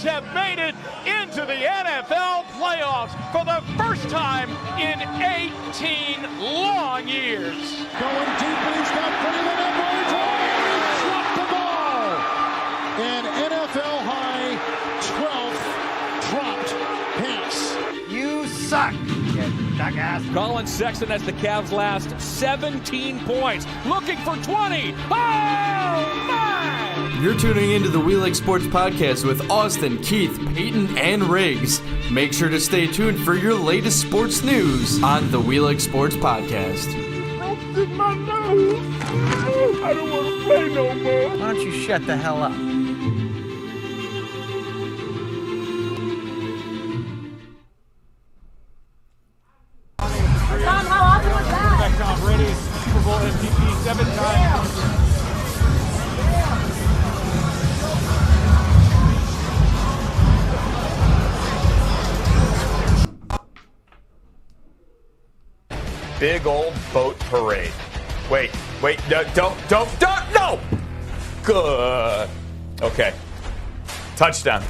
Have made it into the NFL playoffs for the first time in 18 long years. Going deep, and he's got Brady Edwards. Oh, dropped the ball. An NFL high 12th dropped pass. You suck, you jackass. Colin Sexton has the Cavs' last 17 points, looking for 20. Oh, my! You're tuning into the We Like Sports Podcast with Austin, Keith, Payton, and Riggs. Make sure to stay tuned for your latest sports news on the We Like Sports Podcast. My nose. I don't want to play no more. Why don't you shut the hell up? Tom, how often was that? Tom Brady, Super Bowl MVP 7 times. Big old boat parade. Wait, don't, no! Good. Okay. Touchdown.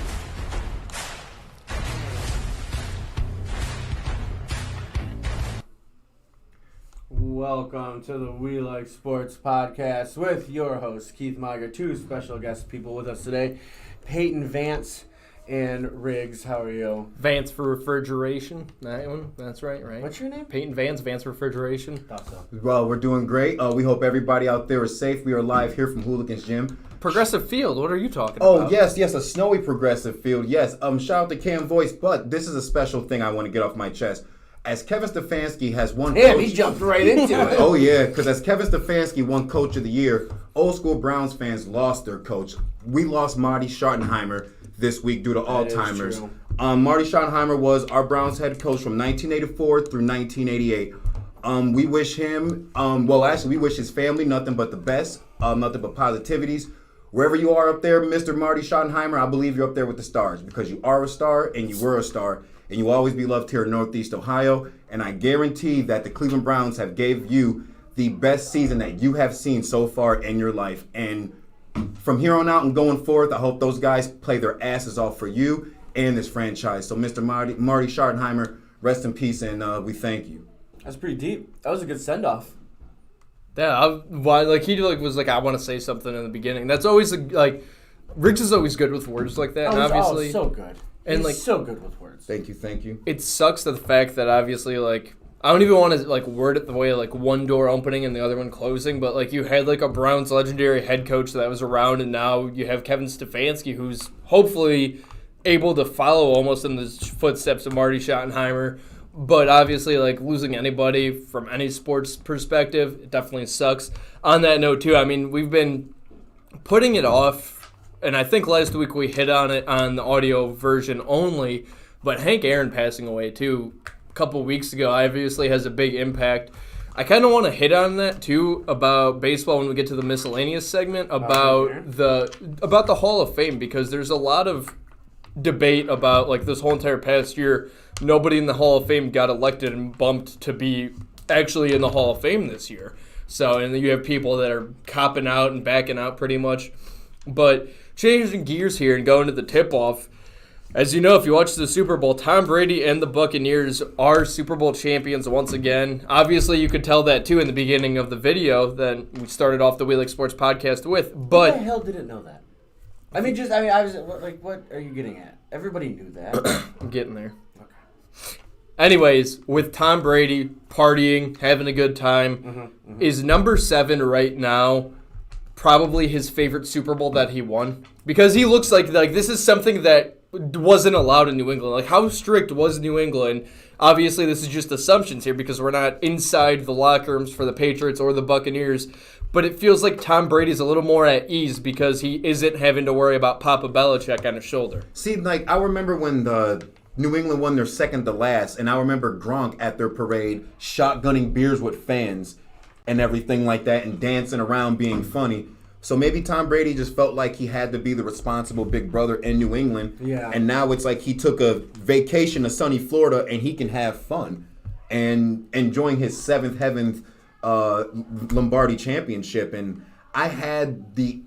Welcome to the We Like Sports Podcast with your host, Keith Meyer. Two special guest people with us today, Payton Vance and Riggs. How are you? Vance for refrigeration. That one. That's right? What's your name? Payton Vance, Vance Refrigeration. Thought so. Well, we're doing great. We hope everybody out there is safe. We are live here from Hooligans Gym, Progressive Field. What are you talking Oh, about? yes, a snowy Progressive Field. Yes. Shout out to Cam Voice, but this is a special thing I want to get off my chest. As Kevin Stefanski has won Damn, coach. he jumped right into it. Oh, yeah, because as Kevin Stefanski won Coach of the Year, old school Browns fans lost their coach. We lost Marty Schottenheimer this week due to Alzheimer's. Marty Schottenheimer was our Browns head coach from 1984 through 1988. We wish him, we wish his family nothing but the best, nothing but positivities. Wherever you are up there, Mr. Marty Schottenheimer, I believe you're up there with the stars because you are a star and you were a star and you will always be loved here in Northeast Ohio. And I guarantee that the Cleveland Browns have gave you the best season that you have seen so far in your life. And from here on out and going forth, I hope those guys play their asses off for you and this franchise. So, Mr. Marty Schottenheimer, rest in peace, and we thank you. That's pretty deep. That was a good send-off. Yeah, he was like, I want to say something in the beginning. That's always like, Riggs is always good with words like that. And obviously, so good. And He's so good with words. Thank you. It sucks the fact that obviously I don't even want to word it the way one door opening and the other one closing, but you had a Browns legendary head coach that was around, and now you have Kevin Stefanski, who's hopefully able to follow almost in the footsteps of Marty Schottenheimer. But obviously, losing anybody from any sports perspective, it definitely sucks. On that note, too, I mean, we've been putting it off, and I think last week we hit on it on the audio version only, but Hank Aaron passing away, too, a couple weeks ago, obviously has a big impact. I kind of want to hit on that, too, about baseball when we get to the miscellaneous segment, about the Hall of Fame, because there's a lot of debate about this whole entire past year. Nobody in the Hall of Fame got elected and bumped to be actually in the Hall of Fame this year. So, and then you have people that are copping out and backing out pretty much. But changing gears here and going to the tip-off, as you know, if you watch the Super Bowl, Tom Brady and the Buccaneers are Super Bowl champions once again. Obviously, you could tell that, too, in the beginning of the video that we started off the We Like Sports podcast with. But who the hell didn't know that? I was what are you getting at? Everybody knew that. I'm getting there. Anyways, with Tom Brady partying, having a good time, is number 7 right now probably his favorite Super Bowl that he won? Because he looks like this is something that wasn't allowed in New England. How strict was New England? Obviously, this is just assumptions here because we're not inside the locker rooms for the Patriots or the Buccaneers. But it feels like Tom Brady's a little more at ease because he isn't having to worry about Papa Belichick on his shoulder. See, I remember when the New England won their second to last, and I remember Gronk at their parade shotgunning beers with fans and everything like that and dancing around being funny. So maybe Tom Brady just felt like he had to be the responsible big brother in New England. Yeah. And now it's like he took a vacation to sunny Florida and he can have fun and enjoying his 7th heavens Lombardi championship. And I had the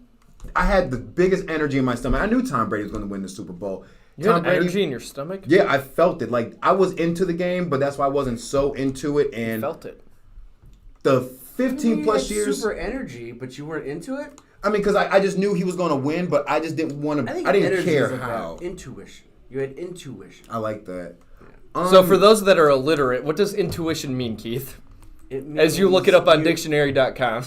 biggest energy in my stomach. I knew Tom Brady was going to win the Super Bowl. You had energy in your stomach? Yeah, I felt it. I was into the game, but that's why I wasn't so into it. And you felt it. The 15 plus years. Super energy, but you weren't into it? I mean, because I just knew he was going to win, but I just didn't want to. I didn't care how. Intuition. You had intuition. I like that. Yeah. So for those that are illiterate, what does intuition mean, Keith? It means as you look it up on dictionary.com.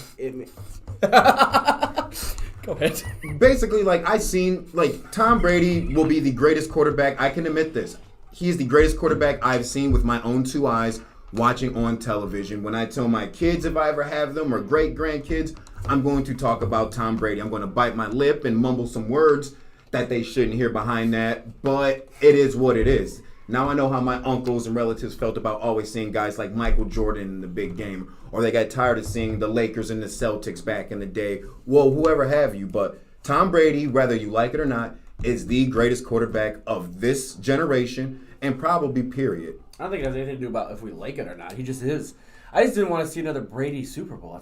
Go ahead. Basically, I seen, Tom Brady will be the greatest quarterback. I can admit this. He is the greatest quarterback I've seen with my own 2 eyes watching on television. When I tell my kids, if I ever have them, or great-grandkids, I'm going to talk about Tom Brady. I'm going to bite my lip and mumble some words that they shouldn't hear behind that, but it is what it is. Now I know how my uncles and relatives felt about always seeing guys like Michael Jordan in the big game, or they got tired of seeing the Lakers and the Celtics back in the day. Well, whoever have you, but Tom Brady, whether you like it or not, is the greatest quarterback of this generation and probably period. I don't think it has anything to do about if we like it or not. He just is. I just didn't want to see another Brady Super Bowl.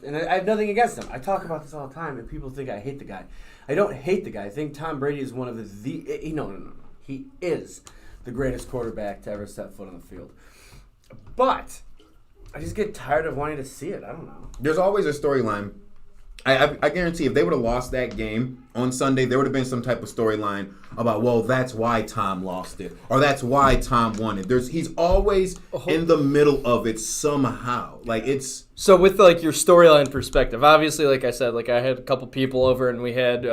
And I have nothing against him. I talk about this all the time, and people think I hate the guy. I don't hate the guy. I think Tom Brady is one of no. He is the greatest quarterback to ever set foot on the field. But I just get tired of wanting to see it. I don't know. There's always a storyline I guarantee if they would have lost that game on Sunday, there would have been some type of storyline about, well, that's why Tom lost it, or that's why Tom won it. He's always in the middle of it somehow. Like, it's... So with, like, your storyline perspective, obviously, like I said, like, I had a couple people over, and we had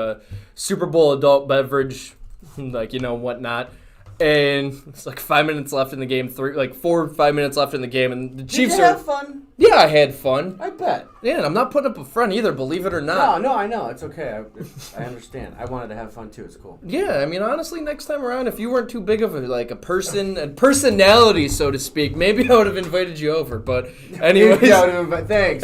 Super Bowl adult beverage, like, whatnot. And it's like 5 minutes left in the game, 4 or 5 minutes left in the game, and the Chiefs Did you have fun? Yeah, I had fun. I bet. Yeah, and I'm not putting up a front either, believe it or not. No, I know. It's okay. I understand. I wanted to have fun too. It's cool. Yeah, I mean, honestly, next time around, if you weren't too big of a personality, so to speak, maybe I would have invited you over. But anyways, thanks.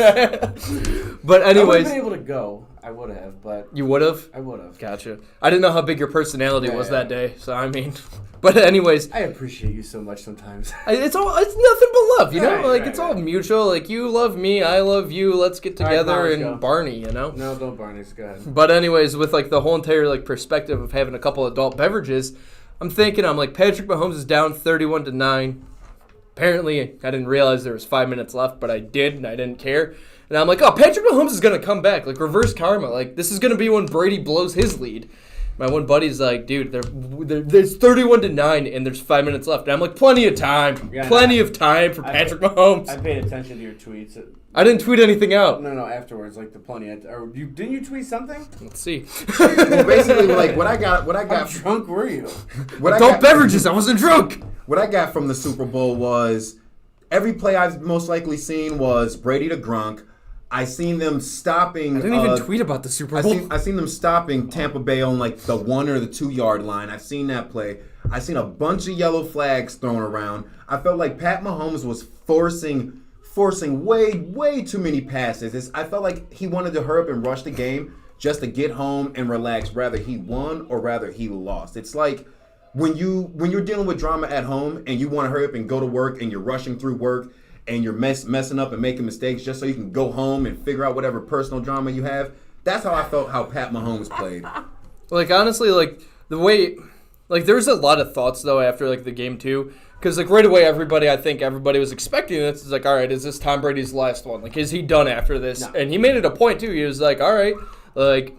But anyways, I would have been able to go. I would have, but you would have. I would have. Gotcha. I didn't know how big your personality was that day, so I mean. But anyways, I appreciate you so much sometimes. It's nothing but love, you know. Right, it's all mutual. Like, you love me, I love you. Let's get together and go. Barney, you know. No, don't Barney's. Go ahead. But anyways, with like the whole entire perspective of having a couple adult beverages, I'm like Patrick Mahomes is down 31-9. Apparently, I didn't realize there was 5 minutes left, but I did, and I didn't care. And I'm like, oh, Patrick Mahomes is gonna come back, like reverse karma. Like, this is gonna be when Brady blows his lead. My one buddy's like, dude, there's 31-9 and there's 5 minutes left. And I'm like, plenty of time of time for Patrick Mahomes. I paid attention to your tweets. I didn't tweet anything out. No, afterwards, like the plenty. Didn't you tweet something? Let's see. Well, basically, like what I got. How drunk were you? Adult beverages. I wasn't drunk. What I got from the Super Bowl was every play I've most likely seen was Brady to Gronk. I seen them stopping. I didn't even tweet about the Super Bowl. I seen them stopping Tampa Bay on like the 1 or the 2 yard line. I've seen that play. I seen a bunch of yellow flags thrown around. I felt like Pat Mahomes was forcing way too many passes. I felt like he wanted to hurry up and rush the game just to get home and relax. Rather he won or rather he lost. It's like when you're dealing with drama at home and you want to hurry up and go to work and you're rushing through work. And you're messing up and making mistakes just so you can go home and figure out whatever personal drama you have. That's how I felt how Pat Mahomes played. Like, honestly, like, the way... Like, there was a lot of thoughts, though, after, like, the game, too. Because, like, right away, I think everybody was expecting this. It's like, all right, is this Tom Brady's last one? Like, is he done after this? No. And he made it a point, too. He was like, all right. Like,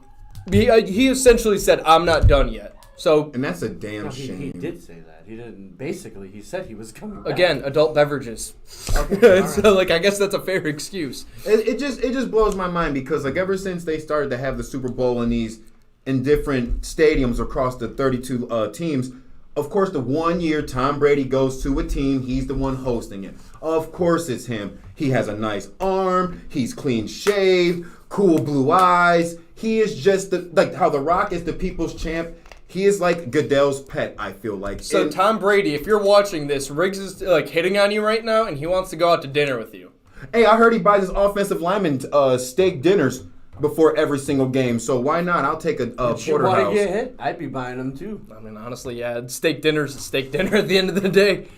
he essentially said, I'm not done yet. So, and that's a damn shame. He did say that. He didn't. Basically, he said he was coming back. Again, adult beverages. Okay, right. So, like, I guess that's a fair excuse. It just blows my mind because, like, ever since they started to have the Super Bowl in different stadiums across the 32 teams, of course, the 1 year Tom Brady goes to a team, he's the one hosting it. Of course, it's him. He has a nice arm. He's clean shaved, cool blue eyes. He is just like how The Rock is the people's champ. He is like Goodell's pet, I feel like. So, Tom Brady, if you're watching this, Riggs is like hitting on you right now, and he wants to go out to dinner with you. Hey, I heard he buys his offensive linemen steak dinners before every single game, so why not? I'll take a porterhouse. You want to get hit? I'd be buying them too. I mean, honestly, yeah, steak dinner's a steak dinner at the end of the day.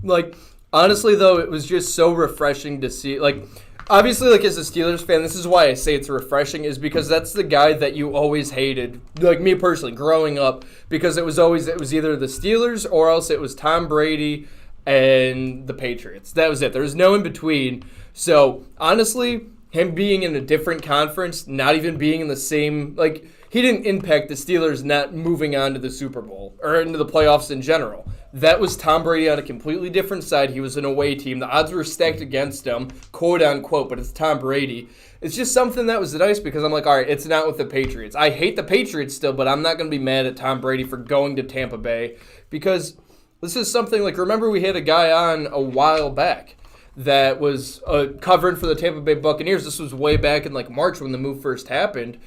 Like, honestly, though, it was just so refreshing to see. Like, obviously, like, as a Steelers fan, this is why I say it's refreshing, is because that's the guy that you always hated, like me personally, growing up, because it was either the Steelers or else it was Tom Brady and the Patriots. That was it. There was no in between. So, honestly, him being in a different conference, not even being in the same, like, he didn't impact the Steelers not moving on to the Super Bowl or into the playoffs in general. That was Tom Brady on a completely different side. He was an away team. The odds were stacked against him, quote unquote, but it's Tom Brady. It's just something that was nice because I'm like, all right, it's not with the Patriots. I hate the Patriots still, but I'm not going to be mad at Tom Brady for going to Tampa Bay because this is something like, remember we had a guy on a while back that was covering for the Tampa Bay Buccaneers. This was way back in like March when the move first happened.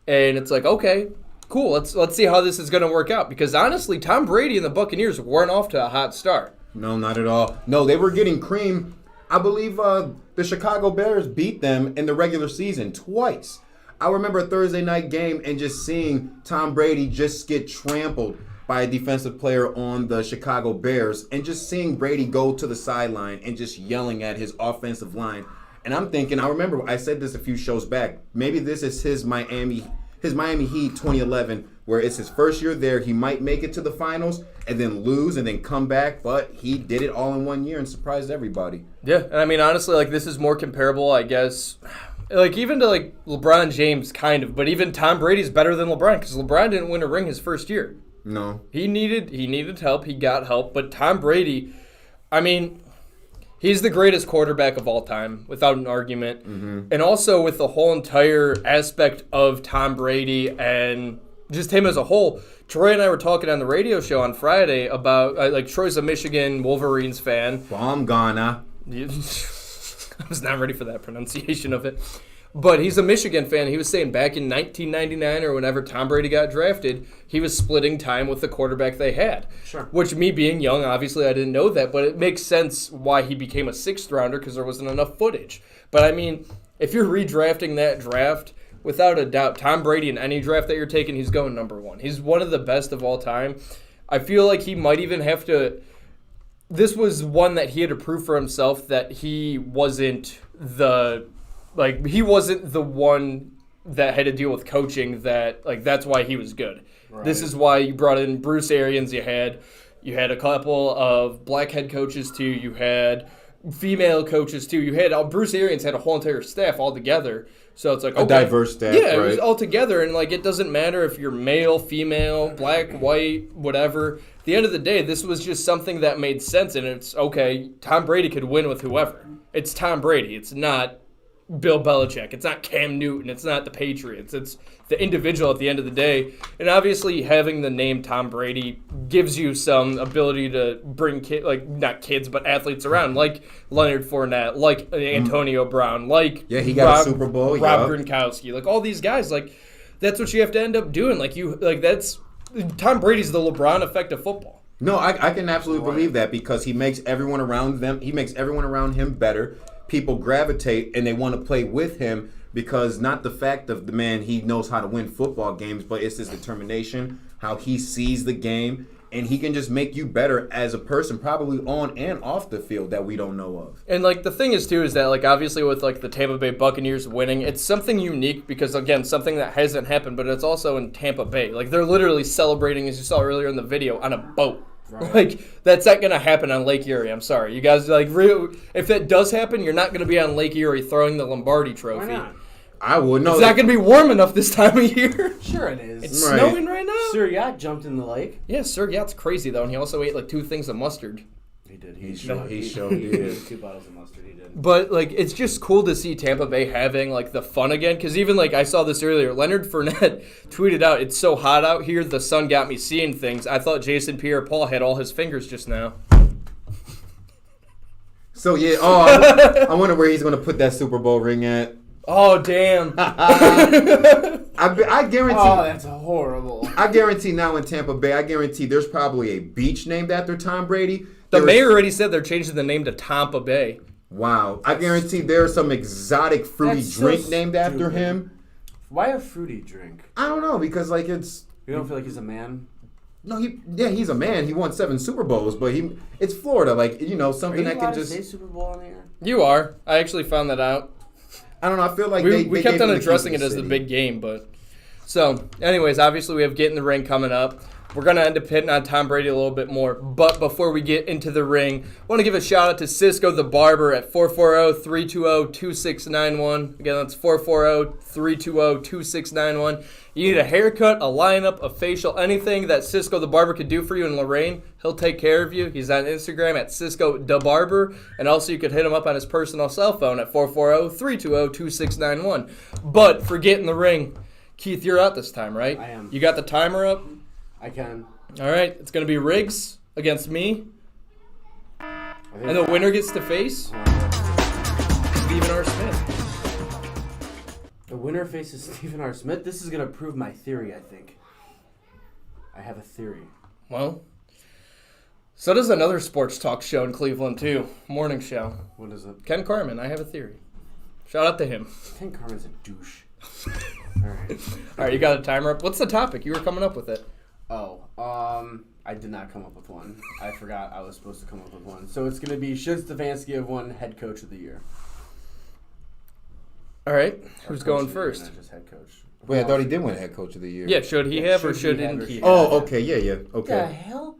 And it's like, okay, cool. Let's see how this is going to work out. Because honestly, Tom Brady and the Buccaneers weren't off to a hot start. No, not at all. No, they were getting cream. I believe the Chicago Bears beat them in the regular season twice. I remember a Thursday night game and just seeing Tom Brady just get trampled by a defensive player on the Chicago Bears and just seeing Brady go to the sideline and just yelling at his offensive line. And I'm thinking, I remember I said this a few shows back, maybe this is his Miami Heat 2011, where it's his first year there. He might make it to the finals and then lose and then come back, but he did it all in 1 year and surprised everybody. Yeah, and I mean, honestly, like, this is more comparable, I guess. like even to like LeBron James, kind of, but even Tom Brady's better than LeBron because LeBron didn't win a ring his first year. No. He needed help. He got help, but Tom Brady, I mean, he's the greatest quarterback of all time, without an argument. Mm-hmm. And also with the whole entire aspect of Tom Brady and just him as a whole. Troy and I were talking on the radio show on Friday about, like, Troy's a Michigan Wolverines fan. Bomb Ghana. I was not ready for that pronunciation of it. But he's a Michigan fan. He was saying back in 1999 or whenever Tom Brady got drafted, he was splitting time with the quarterback they had. Sure. Which, me being young, obviously I didn't know that, but it makes sense why he became a sixth rounder because there wasn't enough footage. But, I mean, if you're redrafting that draft, without a doubt, Tom Brady in any draft that you're taking, he's going number one. He's one of the best of all time. I feel like he might even have to... This was one that he had to prove for himself that he wasn't the... Like, he wasn't the one that had to deal with coaching that, like, that's why he was good. Right. This is why you brought in Bruce Arians. You had a couple of black head coaches, too. You had female coaches, too. You had... Bruce Arians had a whole entire staff all together. So it's like, okay. A diverse staff, yeah, right? It was all together, and, like, it doesn't matter if you're male, female, black, white, whatever. At the end of the day, this was just something that made sense, and it's, okay, Tom Brady could win with whoever. It's Tom Brady. It's not Bill Belichick. It's not Cam Newton. It's not the Patriots. It's the individual at the end of the day. And obviously having the name Tom Brady gives you some ability to bring not kids, but athletes around, like Leonard Fournette, like Antonio Brown, like he got a Super Bowl, Rob Gronkowski, like all these guys. Like that's what you have to end up doing. That's Tom Brady's the LeBron effect of football. No, I can absolutely believe that because he makes everyone around him better. People gravitate and they want to play with him because not the fact of the man, he knows how to win football games, but it's his determination, how he sees the game, and he can just make you better as a person, probably on and off the field that we don't know of. And, like, the thing is, too, is that, like, obviously with, like, the Tampa Bay Buccaneers winning, it's something unique because, again, something that hasn't happened, but it's also in Tampa Bay. Like, they're literally celebrating, as you saw earlier in the video, on a boat. Right. Like, that's not going to happen on Lake Erie. I'm sorry. You guys, like, if that does happen, you're not going to be on Lake Erie throwing the Lombardi trophy. Why not? I would know. It's not going to be warm enough this time of year. Sure it is. It's snowing right now. Sir Yacht jumped in the lake. Yeah, Sir Yacht's crazy, though, and he also ate, like, 2 things of mustard. He did. He showed did. 2 bottles of mustard, he did. But, like, it's just cool to see Tampa Bay having, like, the fun again. Because even, like, I saw this earlier. Leonard Fournette tweeted out, "It's so hot out here, the sun got me seeing things. I thought Jason Pierre-Paul had all his fingers just now." So, yeah. Oh, I wonder where he's going to put that Super Bowl ring at. Oh, damn. I guarantee. Oh, that's horrible. I guarantee now in Tampa Bay, I guarantee there's probably a beach named after Tom Brady. The mayor already said they're changing the name to Tampa Bay. Wow. I guarantee there's some exotic fruity drink named after him. Why a fruity drink? I don't know, because, like, it's... You don't feel like he's a man? No, he's a man. He won 7 Super Bowls, but it's Florida. Like, you know, something that can just... Are you allowed to say Super Bowl on the air? You are. I actually found that out. I don't know. I feel like we kept gave on him the addressing keys it to as the the city. big game, but so anyways, obviously we have Get in the Ring coming up. We're going to end up hitting on Tom Brady a little bit more, but before we get into the ring, I want to give a shout out to Cisco the Barber at 440-320-2691. Again, that's 440-320-2691. You need a haircut, a lineup, a facial, anything that Cisco the Barber could do for you in Lorraine, he'll take care of you. He's on Instagram at Cisco the Barber, and also you could hit him up on his personal cell phone at 440-320-2691. But for Get in the Ring, Keith, you're out this time, right? I am. You got the timer up? I can. All right, it's going to be Riggs against me, and the winner gets to face Stephen R. Smith. The winner faces Stephen R. Smith. This is going to prove my theory, I think. I have a theory. Well, so does another sports talk show in Cleveland, too. Morning show. What is it? Ken Carman, I have a theory. Shout out to him. Ken Carman's a douche. All right. All right, you got a timer up. What's the topic? You were coming up with it. Oh, I did not come up with one. I forgot I was supposed to come up with one. So it's going to be, should Stefanski have won head coach of the year? All right, who's going first? Not just head coach. Wait, I thought he did win head coach of the year. Yeah, should he have or shouldn't he have? Oh, okay, yeah, okay. What the hell?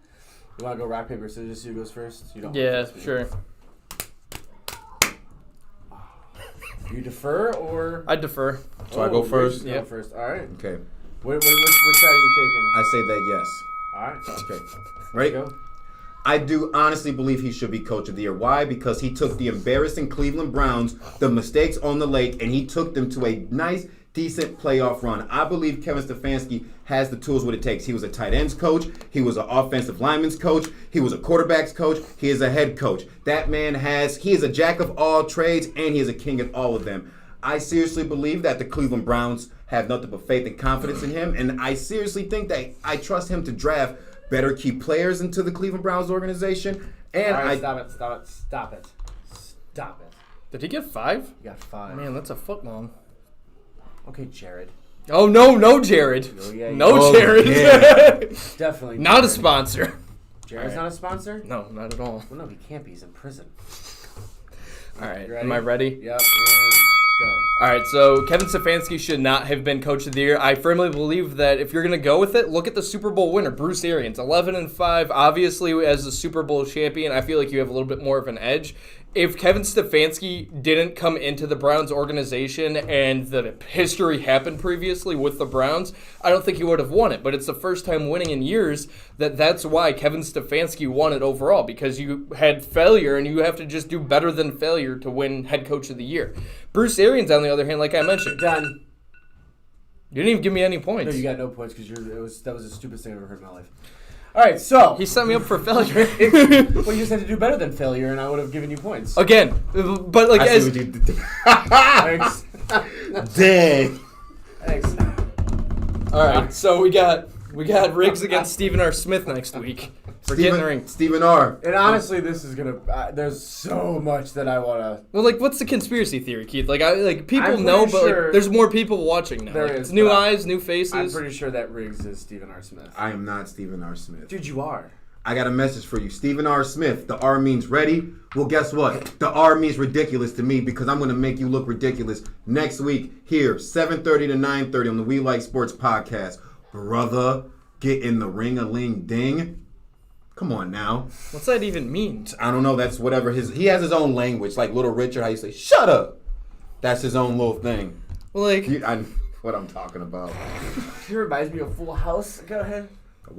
You want to go rock, paper, scissors, who goes first? You don't. Yeah, sure. You defer or? I defer. So I go first? Yeah, first. All right. Okay. Which side are you taking? I say that yes. All right. Okay. Ready? Go. I do honestly believe he should be Coach of the Year. Why? Because he took the embarrassing Cleveland Browns, the mistakes on the lake, and he took them to a nice, decent playoff run. I believe Kevin Stefanski has the tools what it takes. He was a tight ends coach. He was an offensive lineman's coach. He was a quarterback's coach. He is a head coach. That man he is a jack of all trades, and he is a king at all of them. I seriously believe that the Cleveland Browns have nothing but faith and confidence in him, and I seriously think that I trust him to draft better key players into the Cleveland Browns organization. And All right, stop it. Did he get 5? You got 5. Man, that's a foot long. Okay, Jared. Oh, no, Jared. Oh, yeah, No, Jared. yeah. Definitely. Not a Jared. sponsor. Jared's not a sponsor? No, not at all. Well, no, he can't be. He's in prison. All right, You ready? am I ready? Yep. And go. All right, so Kevin Stefanski should not have been Coach of the Year. I firmly believe that if you're going to go with it, look at the Super Bowl winner, Bruce Arians, 11-5. Obviously, as the Super Bowl champion, I feel like you have a little bit more of an edge. If Kevin Stefanski didn't come into the Browns organization and the history happened previously with the Browns, I don't think he would have won it. But it's the first time winning in years that's why Kevin Stefanski won it overall, because you had failure and you have to just do better than failure to win head coach of the year. Bruce Arians, on the other hand, like I mentioned. Done. You didn't even give me any points. No, you got no points because that was the stupidest thing I've ever heard in my life. All right, so He set me up for failure. well, you just had to do better than failure, and I would have given you points. Again, but like I see what you did. Thanks. Dang. Thanks. all right, so we got Riggs against Stephen R. Smith next week. For getting the ring. Stephen R. And honestly, this is gonna. There's so much that I wanna. Well, like, what's the conspiracy theory, Keith? Like, people I'm know, pretty but sure like, there's more people watching now. there Like, is, it's new but eyes, new I'm faces. pretty sure that Riggs is Stephen R. Smith. I am not Stephen R. Smith. Dude, you are. I got a message for you. Stephen R. Smith. The R means ready. Well, guess what? The R means ridiculous to me because I'm going to make you look ridiculous next week here, 7:30 to 9:30 on the We Like Sports podcast. Brother, get in the ring-a-ling-ding. Come on now. What's that even mean? I don't know. That's whatever he has his own language. Like Little Richard, how you say, shut up. That's his own little thing. Well, like, What I'm talking about. He reminds me of Full House. Go ahead. Good.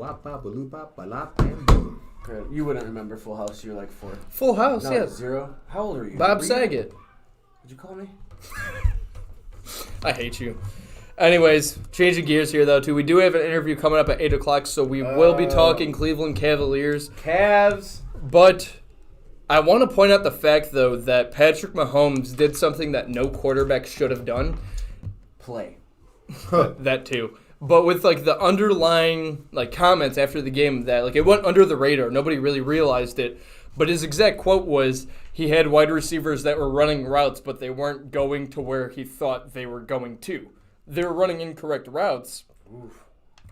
Good. You wouldn't remember Full House. You're like 4. Full House, No, yeah. 0. How old are you? Bob Were you- Saget. Did you call me? I hate you. Anyways, changing gears here, though, too. We do have an interview coming up at 8 o'clock, so we will be talking Cleveland Cavaliers. Cavs. But I want to point out the fact, though, that Patrick Mahomes did something that no quarterback should have done. Play. That, too. But with, like, the underlying, like, comments after the game that, like, it went under the radar. Nobody really realized it. But his exact quote was, he had wide receivers that were running routes, but they weren't going to where he thought they were going to. They were running incorrect routes. Oof.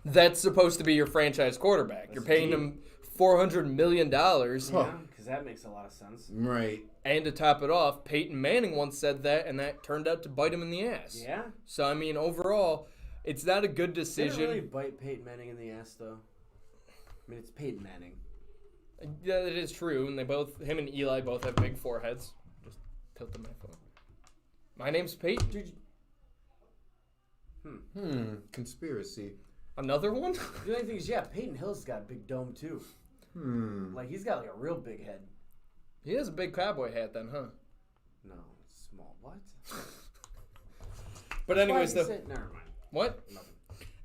That's supposed to be your franchise quarterback. You're paying him $400 million. Yeah, because that makes a lot of sense. Right. And to top it off, Peyton Manning once said that, and that turned out to bite him in the ass. Yeah. So, I mean, overall, it's not a good decision. Didn't really bite Peyton Manning in the ass, though. I mean, it's Peyton Manning. Yeah, it is true, and him and Eli both have big foreheads. Just tilt the microphone. My name's Peyton. Dude. Conspiracy. Another one? The only thing is, yeah, Peyton Hill's got a big dome, too. Like, he's got, like, a real big head. He has a big cowboy hat then, huh? No, it's small. What? But anyways, though. Never mind. What? Nothing.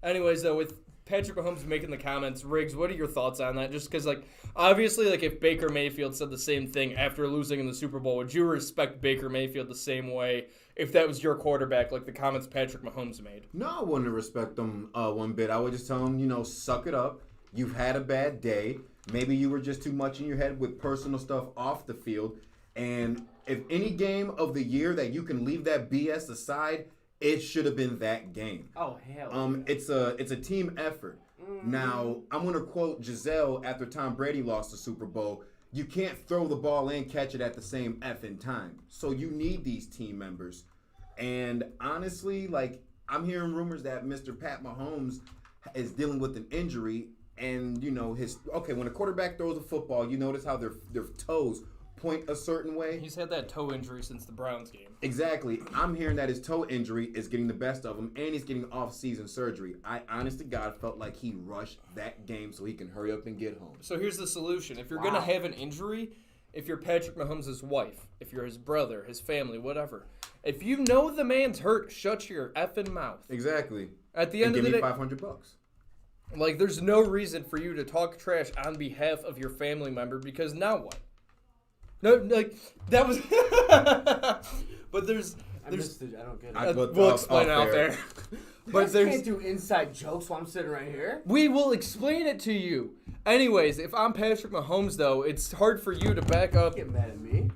Anyways, though, with Patrick Mahomes making the comments, Riggs, what are your thoughts on that? Just because, like, obviously, like, if Baker Mayfield said the same thing after losing in the Super Bowl, would you respect Baker Mayfield the same way if that was your quarterback, like the comments Patrick Mahomes made? No, I wouldn't respect them one bit. I would just tell them, suck it up. You've had a bad day. Maybe you were just too much in your head with personal stuff off the field. And if any game of the year that you can leave that BS aside, it should have been that game. Oh, hell yeah. It's a team effort. Now, I'm going to quote Giselle after Tom Brady lost the Super Bowl. You can't throw the ball and catch it at the same effing time. So you need these team members. And honestly, like, I'm hearing rumors that Mr. Pat Mahomes is dealing with an injury. And, when a quarterback throws a football, you notice how their toes point a certain way. He's had that toe injury since the Browns game. Exactly. I'm hearing that his toe injury is getting the best of him, and he's getting off-season surgery. I, honest to God, felt like he rushed that game so he can hurry up and get home. So here's the solution. If you're going to have an injury, if you're Patrick Mahomes' wife, if you're his brother, his family, whatever, if you know the man's hurt, shut your effing mouth. Exactly. At the end of the day, give me $500. Like, there's no reason for you to talk trash on behalf of your family member, because now what? No, like, that was... But there's... I don't get it. We'll explain it out there. But you can't do inside jokes while I'm sitting right here. We will explain it to you. Anyways, if I'm Patrick Mahomes, though, it's hard for you to back up... Get mad at me.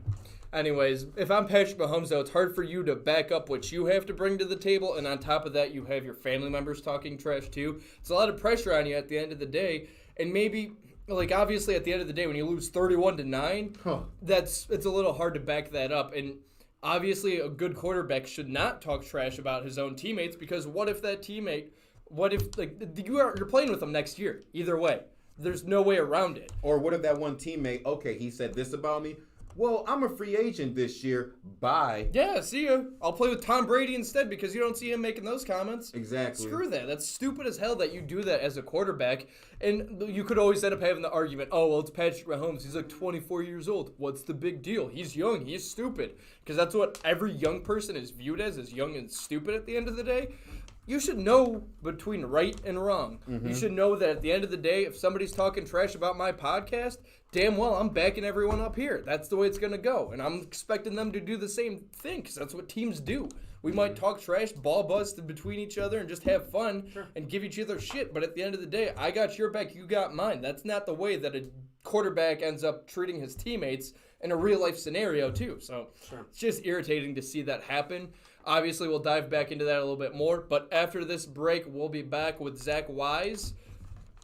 Anyways, if I'm Patrick Mahomes, though, it's hard for you to back up what you have to bring to the table, and on top of that, you have your family members talking trash, too. It's a lot of pressure on you at the end of the day, and maybe... Like, obviously, at the end of the day, when you lose 31-9, it's a little hard to back that up. And obviously, a good quarterback should not talk trash about his own teammates, because what if that teammate, you're playing with them next year? Either way, there's no way around it. Or what if that one teammate, okay, he said this about me. Well, I'm a free agent this year. Bye. Yeah, see ya. I'll play with Tom Brady instead, because you don't see him making those comments. Exactly. Screw that. That's stupid as hell that you do that as a quarterback. And you could always end up having the argument, oh, well, it's Patrick Mahomes. He's like 24 years old. What's the big deal? He's young. He's stupid. Because that's what every young person is viewed as young and stupid at the end of the day. You should know between right and wrong. Mm-hmm. You should know that at the end of the day, if somebody's talking trash about my podcast, damn well, I'm backing everyone up here. That's the way it's going to go. And I'm expecting them to do the same thing, because that's what teams do. We might talk trash, ball bust between each other, and just have fun and give each other shit. But at the end of the day, I got your back, you got mine. That's not the way that a quarterback ends up treating his teammates in a real-life scenario, too. So It's just irritating to see that happen. Obviously, we'll dive back into that a little bit more. But after this break, we'll be back with Zach Weiss.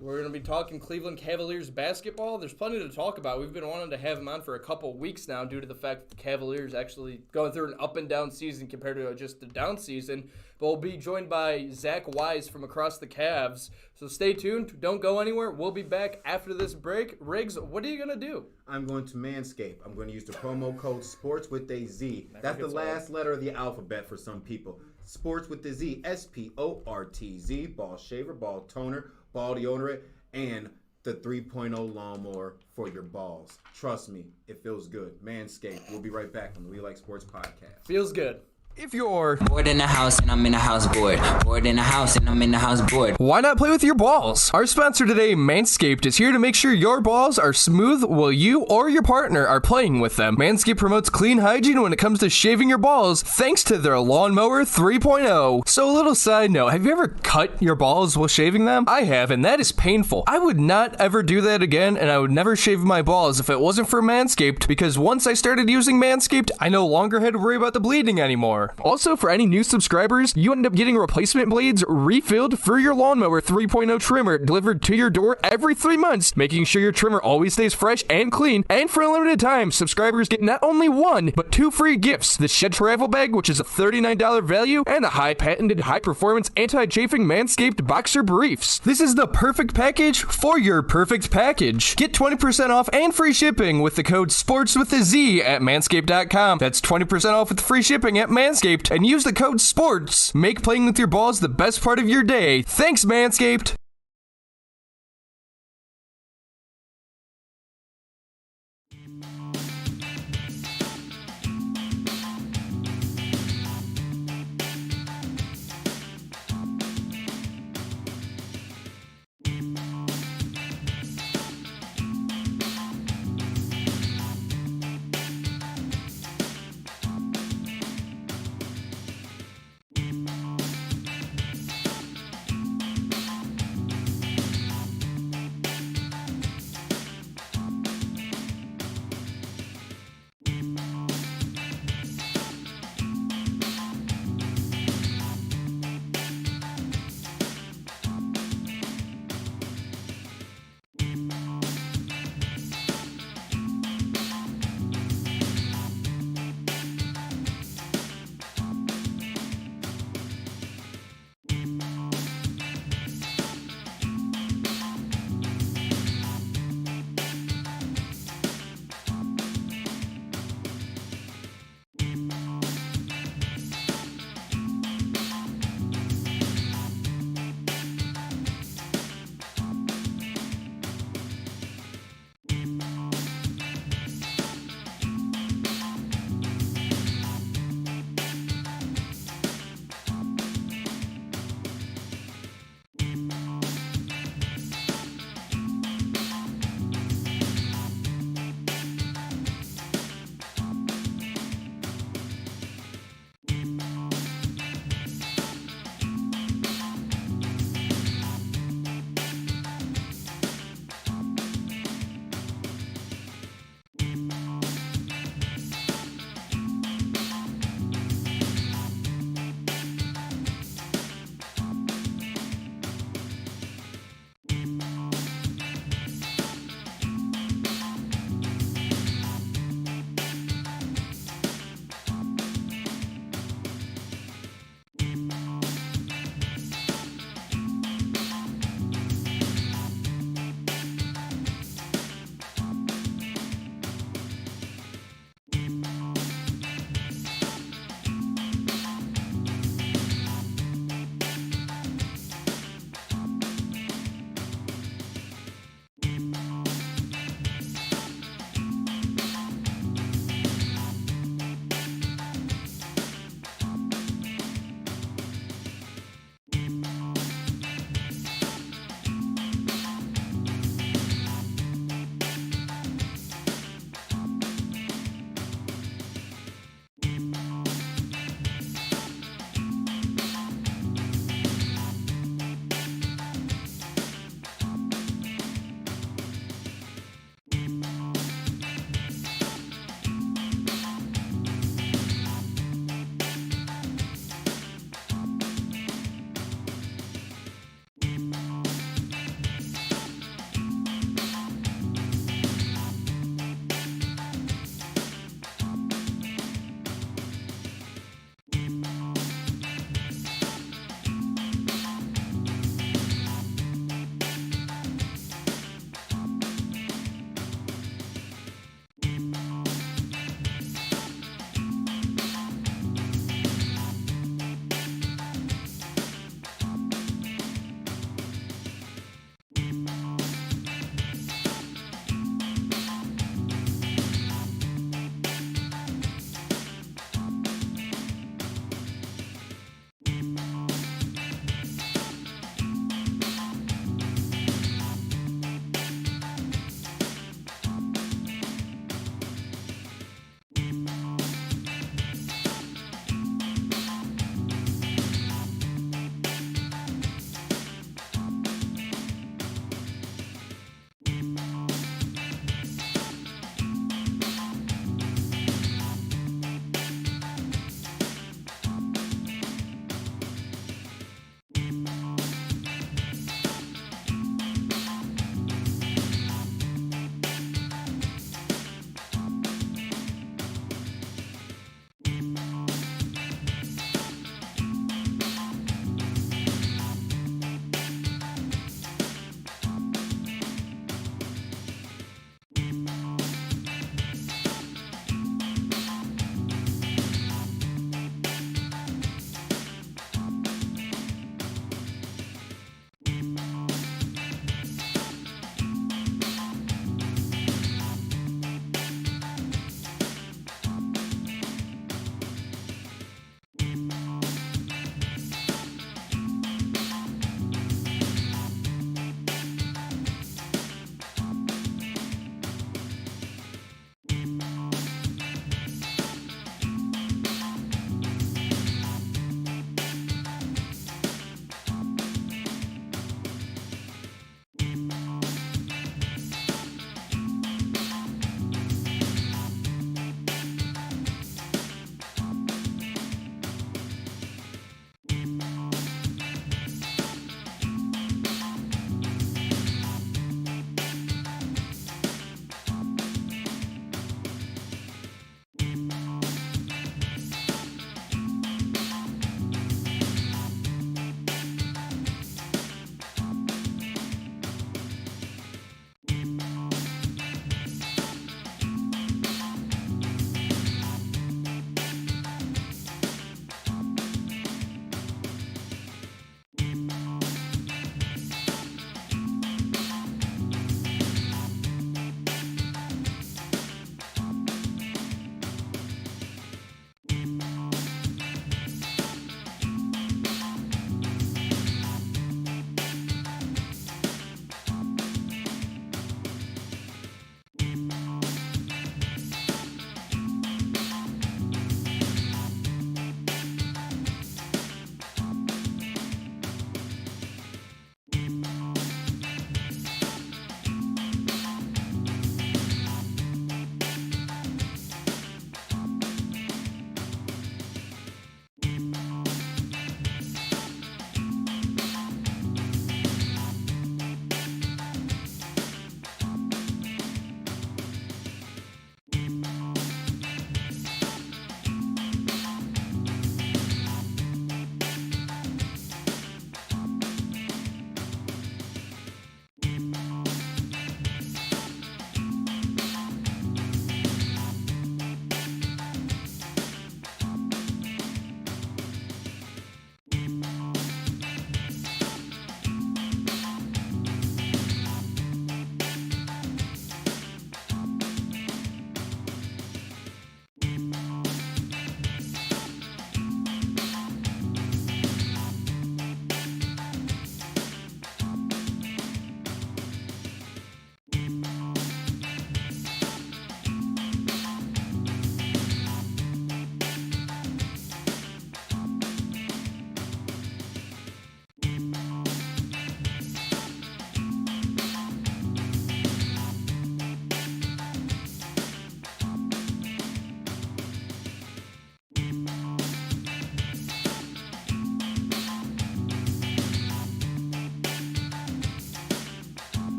We're going to be talking Cleveland Cavaliers basketball. There's plenty to talk about. We've been wanting to have him on for a couple weeks now due to the fact that the Cavaliers actually going through an up and down season compared to just a down season. But we'll be joined by Zach Weiss from across the Cavs. So stay tuned. Don't go anywhere. We'll be back after this break. Riggs, what are you going to do? I'm going to Manscaped. I'm going to use the promo code SPORTS with a Z. That's the last letter of the alphabet for some people. Sports with the Z. SPORTZ. Ball shaver, ball toner, ball deodorant, and the 3.0 lawnmower for your balls. Trust me, it feels good. Manscaped. We'll be right back on the We Like Sports podcast. Feels good. If you're bored in the house and I'm in the house bored. Bored in the house and I'm in the house bored. Why not play with your balls? Our sponsor today, Manscaped, is here to make sure your balls are smooth while you or your partner are playing with them. Manscaped promotes clean hygiene when it comes to shaving your balls thanks to their Lawnmower 3.0. So a little side note, have you ever cut your balls while shaving them? I have, and that is painful. I would not ever do that again, and I would never shave my balls if it wasn't for Manscaped, because once I started using Manscaped, I no longer had to worry about the bleeding anymore. Also, for any new subscribers, you end up getting replacement blades refilled for your Lawnmower 3.0 trimmer delivered to your door every 3 months, making sure your trimmer always stays fresh and clean. And for a limited time, subscribers get not only 1, but 2 free gifts: the Shed Travel Bag, which is a $39 value, and the high-patented, high-performance, anti-chafing Manscaped Boxer Briefs. This is the perfect package for your perfect package. Get 20% off and free shipping with the code SPORTSWITHAZ at manscaped.com. That's 20% off with free shipping at Manscaped, and use the code SPORTS. Make playing with your balls the best part of your day. Thanks, Manscaped.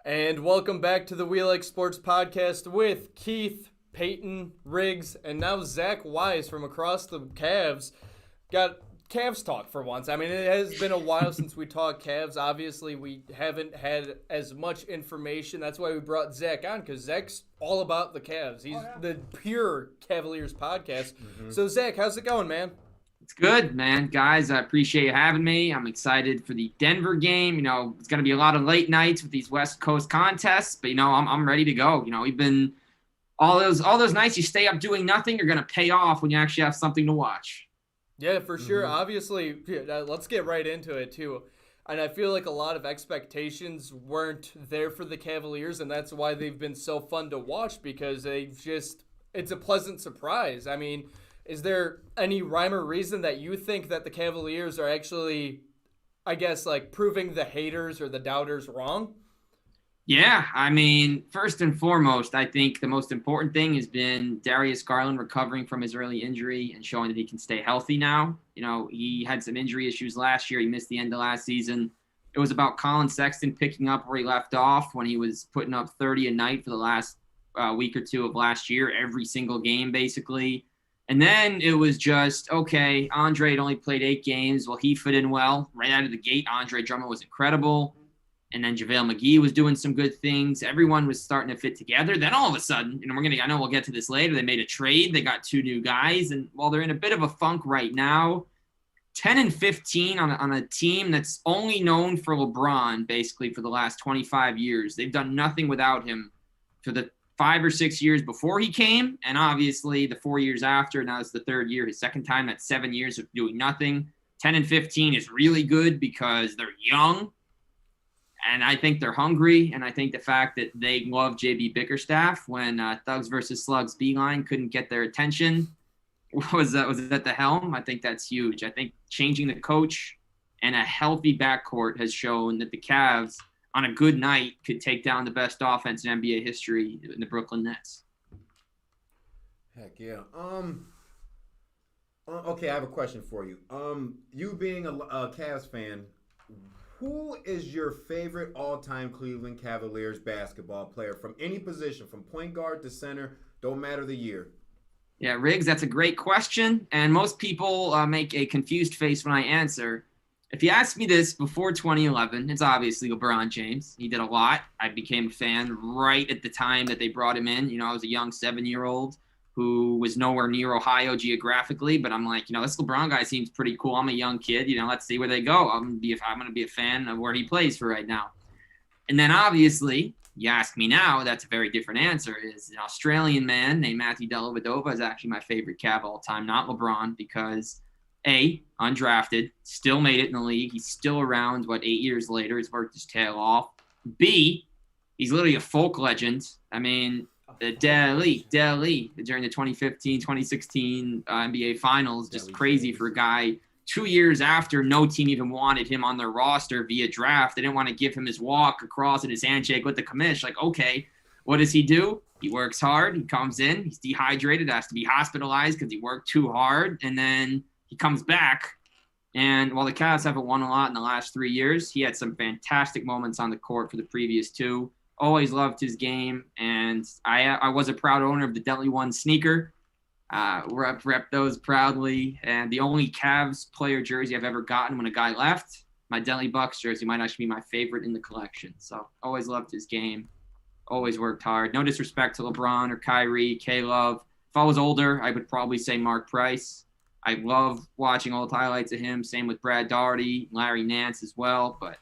And welcome back to the We Like Sports podcast with Keith, Payton, Riggs, and now Zach Weiss from across the Cavs. Got Cavs talk for once. I mean, it has been a while since we talked Cavs. Obviously, we haven't had as much information. That's why we brought Zach on, because Zach's all about the Cavs. He's the pure Cavaliers podcast. So, Zach, how's it going, man? It's good, man. Guys, I appreciate you having me. I'm excited for the Denver game. You know, it's going to be a lot of late nights with these West Coast contests, but, you know, I'm ready to go. You know, we've been all those nights you stay up doing nothing are going to pay off when you actually have something to watch. Yeah, for sure. Obviously, let's get right into it, too. And I feel like a lot of expectations weren't there for the Cavaliers, and that's why they've been so fun to watch, because it's a pleasant surprise. I mean, is there any rhyme or reason that you think that the Cavaliers are actually, I guess, like proving the haters or the doubters wrong? Yeah, I mean, first and foremost, I think the most important thing has been Darius Garland recovering from his early injury and showing that he can stay healthy now. You know, he had some injury issues last year. He missed the end of last season. It was about Colin Sexton picking up where he left off when he was putting up 30 a night for the last week or two of last year, every single game basically. And then it was just, okay, Andre had only played 8 games. Well, he fit in well. Right out of the gate, Andre Drummond was incredible. And then JaVale McGee was doing some good things. Everyone was starting to fit together. Then all of a sudden, you know, I know we'll get to this later, they made a trade. They got 2 new guys. And while they're in a bit of a funk right now, 10-15 on a team that's only known for LeBron basically for the last 25 years. They've done nothing without him for the 5 or 6 years before he came. And obviously the 4 years after. Now it's the 3rd year, his second time. That's 7 years of doing nothing. 10-15 is really good because they're young. And I think they're hungry, and I think the fact that they love JB Bickerstaff when Thugs versus Slugs B-line couldn't get their attention was at the helm. I think that's huge. I think changing the coach and a healthy backcourt has shown that the Cavs, on a good night, could take down the best offense in NBA history in the Brooklyn Nets. Heck yeah. Okay, I have a question for you. You being a Cavs fan, who is your favorite all-time Cleveland Cavaliers basketball player from any position, from point guard to center, don't matter the year? Yeah, Riggs, that's a great question, and most people make a confused face when I answer. If you asked me this before 2011, it's obviously LeBron James. He did a lot. I became a fan right at the time that they brought him in. You know, I was a young 7-year-old who was nowhere near Ohio geographically, but I'm like, you know, this LeBron guy seems pretty cool. I'm a young kid, you know, let's see where they go. I'm going to be a fan of where he plays for right now. And then obviously, you ask me now, that's a very different answer, is an Australian man named Matthew Dellavedova is actually my favorite Cav all time, not LeBron, because A, undrafted, still made it in the league. He's still around, 8 years later. He's worked his tail off. B, he's literally a folk legend. I mean, Delhi during the 2015-2016 NBA Finals, just crazy for a guy 2 years after no team even wanted him on their roster via draft. They didn't want to give him his walk across and his handshake with the commish. Like, okay, what does he do? He works hard. He comes in. He's dehydrated, has to be hospitalized because he worked too hard. And then he comes back. And while the Cavs haven't won a lot in the last 3 years, he had some fantastic moments on the court for the previous 2. Always loved his game, and I was a proud owner of the Delhi One sneaker. Rep those proudly, and the only Cavs player jersey I've ever gotten when a guy left, my Delhi Bucks jersey might actually be my favorite in the collection. So always loved his game, always worked hard. No disrespect to LeBron or Kyrie, K-Love. If I was older, I would probably say Mark Price. I love watching old highlights of him. Same with Brad Daugherty, Larry Nance as well, but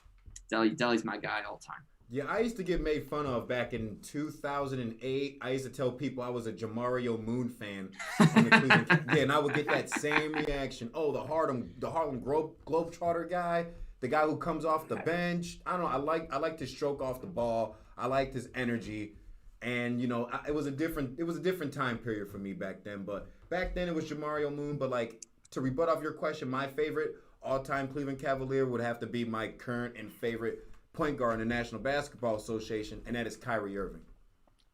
Delhi's my guy all time. Yeah, I used to get made fun of back in 2008. I used to tell people I was a Jamario Moon fan. On the Cleveland, yeah, and I would get that same reaction. Oh, the Harlem Globetrotter guy, the guy who comes off the bench. I don't know. I like to stroke off the ball. I liked his energy, and you know, it was a different time period for me back then. But back then it was Jamario Moon. But like, to rebut off your question, my favorite all-time Cleveland Cavalier would have to be my current and favorite point guard in the National Basketball Association, and that is Kyrie Irving.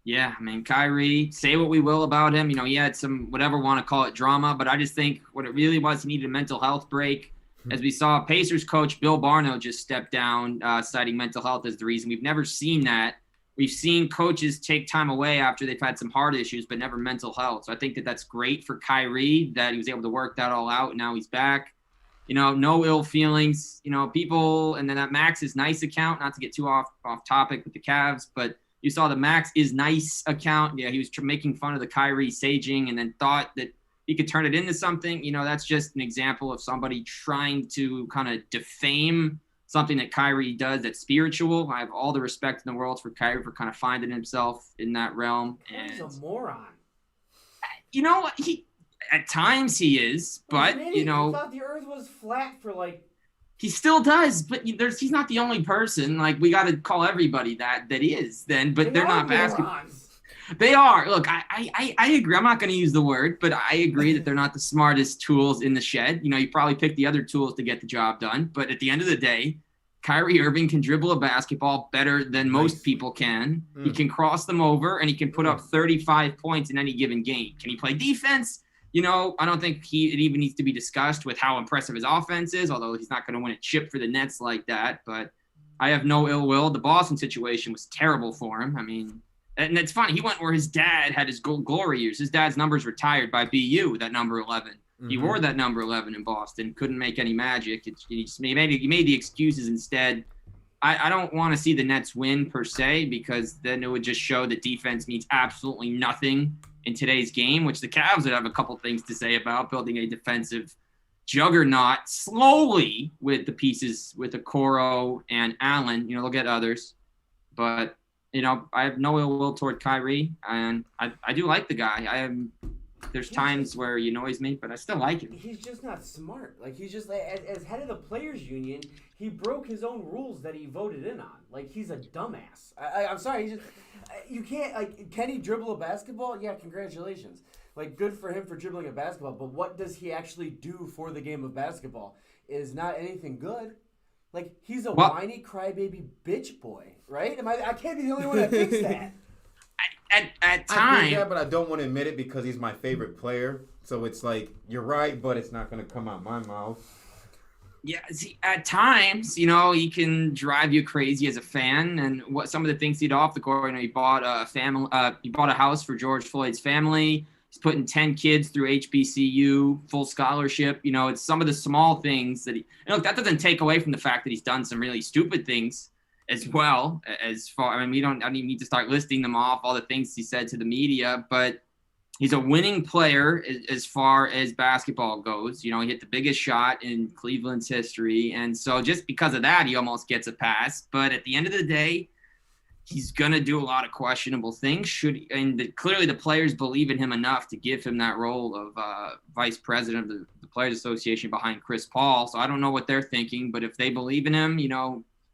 Yeah, I mean, Kyrie, say what we will about him. You know, he had some, whatever want to call it, drama, but I just think what it really was, he needed a mental health break. as we saw Pacers coach Bill Barno just step down, citing mental health as the reason. We've never seen that. We've seen coaches take time away after they've had some heart issues, but never mental health. So I think that that's great for Kyrie that he was able to work that all out. And now he's back. No ill feelings. People, and then that Max is nice account, not to get too off topic with the Cavs, but you saw the Max is nice account. Yeah, he was making fun of the Kyrie saging and then thought that he could turn it into something. That's just an example of somebody trying to kind of defame something that Kyrie does that's spiritual. I have all the respect in the world for Kyrie for kind of finding himself in that realm. And he's a moron. He at times he is, but he thought the earth was flat for he still does, but he's not the only person. Like, we got to call everybody that is then, but they're not basketball. They are. Look, I agree. I'm not going to use the word, but I agree that they're not the smartest tools in the shed. You probably pick the other tools to get the job done. But at the end of the day, Kyrie Irving can dribble a basketball better than most people can. He can cross them over, and he can put up 35 points in any given game. Can he play defense? I don't think it even needs to be discussed with how impressive his offense is, although he's not going to win a chip for the Nets like that. But I have no ill will. The Boston situation was terrible for him. I mean, and it's funny. He went where his dad had his glory years. His dad's number's retired by BU, that number 11. Mm-hmm. He wore that number 11 in Boston. Couldn't make any magic. He made the excuses instead. I don't want to see the Nets win per se, because then it would just show that defense means absolutely nothing in today's game, which the Cavs would have a couple things to say about, building a defensive juggernaut slowly with the pieces with Okoro and Allen. They'll get others. But, I have no ill will toward Kyrie, and I do like the guy. There's times where he annoys me, but I still like him. He's just not smart. He's just, as head of the players union, he broke his own rules that he voted in on. He's a dumbass. I'm sorry. You can't, can he dribble a basketball? Yeah, congratulations. Good for him for dribbling a basketball, but what does he actually do for the game of basketball is not anything good. He's a whiny crybaby bitch boy, right? I can't be the only one that thinks that. At times. I think that, but I don't want to admit it because he's my favorite player. So it's you're right, but it's not going to come out my mouth. Yeah, see, at times, he can drive you crazy as a fan. And what some of the things he did off the court, he bought a house for George Floyd's family. He's putting 10 kids through HBCU, full scholarship. It's some of the small things that that doesn't take away from the fact that he's done some really stupid things as well. I don't even need to start listing them off, all the things he said to the media, but he's a winning player as far as basketball goes. He hit the biggest shot in Cleveland's history. And so just because of that, he almost gets a pass. But at the end of the day, he's going to do a lot of questionable things. Clearly the players believe in him enough to give him that role of vice president of the Players Association behind Chris Paul. So I don't know what they're thinking, but if they believe in him,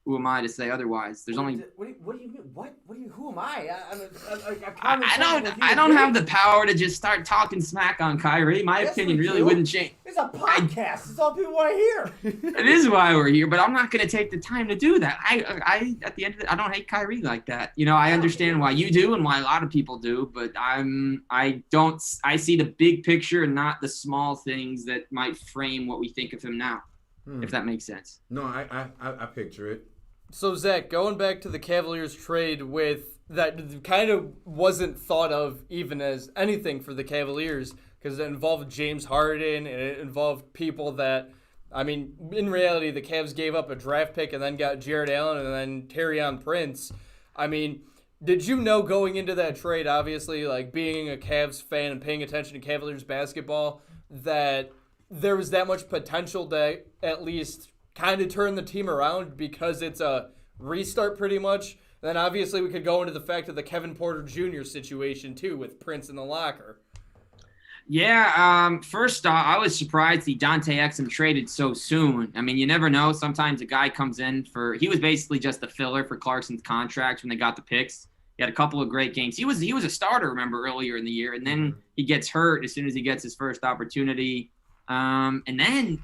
who am I to say otherwise? There's only. What do you mean? What? Who am I? I don't have the power to just start talking smack on Kyrie. My opinion really wouldn't change. It's a podcast. It's all people want to hear. It is why we're here, but I'm not going to take the time to do that. I at the end of it, I don't hate Kyrie like that. I understand why you do and why a lot of people do, but I see the big picture and not the small things that might frame what we think of him now. If that makes sense. No, I picture it. So, Zach, going back to the Cavaliers trade with that kind of wasn't thought of even as anything for the Cavaliers because it involved James Harden and it involved people that, in reality, the Cavs gave up a draft pick and then got Jared Allen and then Taurean Prince. Did you know going into that trade, obviously, being a Cavs fan and paying attention to Cavaliers basketball, that there was that much potential to at least kind of turn the team around because it's a restart pretty much? Then obviously we could go into the fact of the Kevin Porter Jr. situation too with Prince in the locker. Yeah, first off, I was surprised the Dante Exum traded so soon. You never know. Sometimes a guy comes in he was basically just a filler for Clarkson's contract when they got the picks. He had a couple of great games. He was a starter, remember, earlier in the year, and then he gets hurt as soon as he gets his first opportunity. And then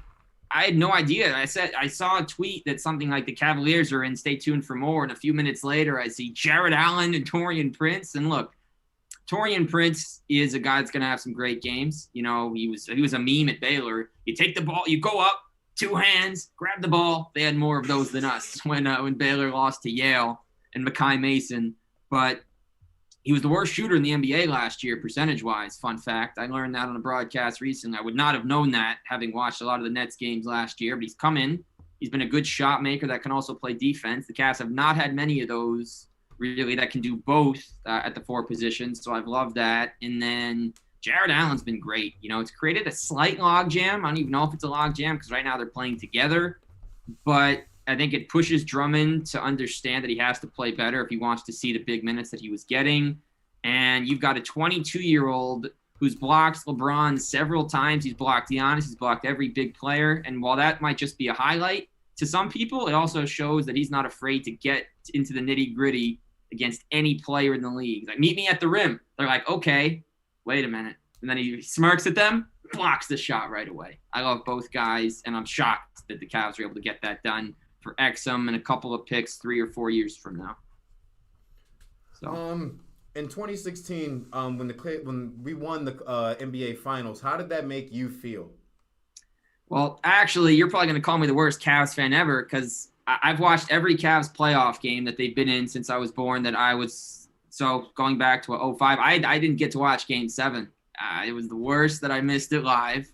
I had no idea. I saw a tweet that something like the Cavaliers are in, stay tuned for more. And a few minutes later, I see Jared Allen and Taurean Prince. And look, Taurean Prince is a guy that's going to have some great games. He was a meme at Baylor. You take the ball, you go up, two hands, grab the ball. They had more of those than us when Baylor lost to Yale and Mekhi Mason. But he was the worst shooter in the NBA last year, percentage-wise. Fun fact. I learned that on a broadcast recently. I would not have known that, having watched a lot of the Nets games last year. But he's come in. He's been a good shot maker that can also play defense. The Cavs have not had many of those, really, that can do both at the 4 positions. So I've loved that. And then Jared Allen's been great. It's created a slight logjam. I don't even know if it's a logjam because right now they're playing together. But I think it pushes Drummond to understand that he has to play better if he wants to see the big minutes that he was getting. And you've got a 22-year-old who's blocked LeBron several times. He's blocked Giannis. He's blocked every big player. And while that might just be a highlight, to some people, it also shows that he's not afraid to get into the nitty-gritty against any player in the league. Like, meet me at the rim. They're like, okay, wait a minute. And then he smirks at them, blocks the shot right away. I love both guys, and I'm shocked that the Cavs were able to get that done for Exum and a couple of picks 3 or 4 years from now. So. In 2016, when we won the NBA Finals, how did that make you feel? Well, actually, you're probably going to call me the worst Cavs fan ever because I've watched every Cavs playoff game that they've been in since I was born. So going back to 2005, I didn't get to watch Game 7. It was the worst that I missed it live.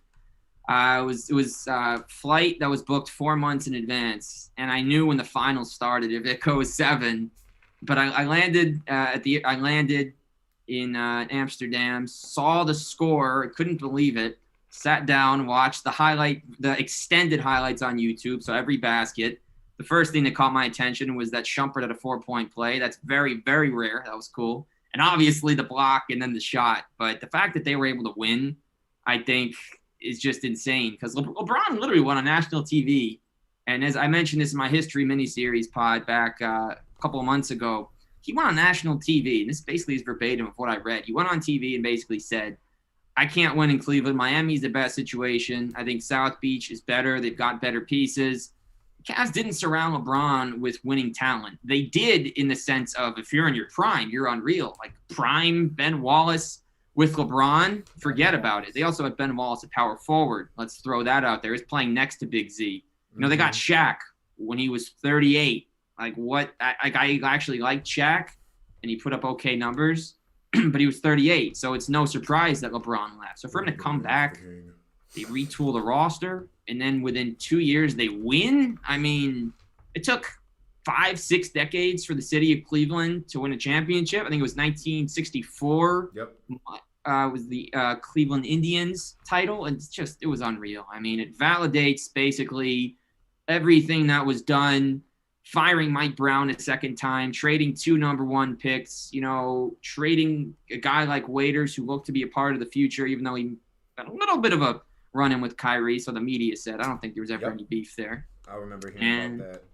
It was a flight that was booked 4 months in advance, and I knew when the finals started if it goes 7. But I landed in Amsterdam, saw the score, couldn't believe it, sat down, watched the extended highlights on YouTube, so every basket. The first thing that caught my attention was that Shumpert had a 4-point play. That's very, very rare. That was cool. And obviously the block and then the shot. But the fact that they were able to win, I think, is just insane because LeBron literally won on national TV. And as I mentioned this in my history miniseries pod back couple of months ago, he went on national TV, and this basically is verbatim of what I read. He went on TV and basically said, I can't win in Cleveland. Miami's the best situation. I think South Beach is better. They've got better pieces. The Cavs didn't surround LeBron with winning talent. They did in the sense of if you're in your prime, you're unreal. Like prime Ben Wallace with LeBron, forget about it. They also had Ben Wallace at power forward. Let's throw that out there. He's playing next to Big Z. They got Shaq when he was 38. Like what? I actually liked Shaq, and he put up okay numbers, but he was 38, so it's no surprise that LeBron left. So for him to come back, they retool the roster, and then within 2 years they win. I mean, it took 5-6 decades for the city of Cleveland to win a championship. I think it was 1964. Yep. Was the Cleveland Indians title, and it was unreal. I mean, it validates basically everything that was done. Firing Mike Brown a second time, trading 2 number 1 picks, trading a guy like Waiters who looked to be a part of the future, even though he got a little bit of a run-in with Kyrie, so the media said. I don't think there was ever any beef there. I remember hearing about that.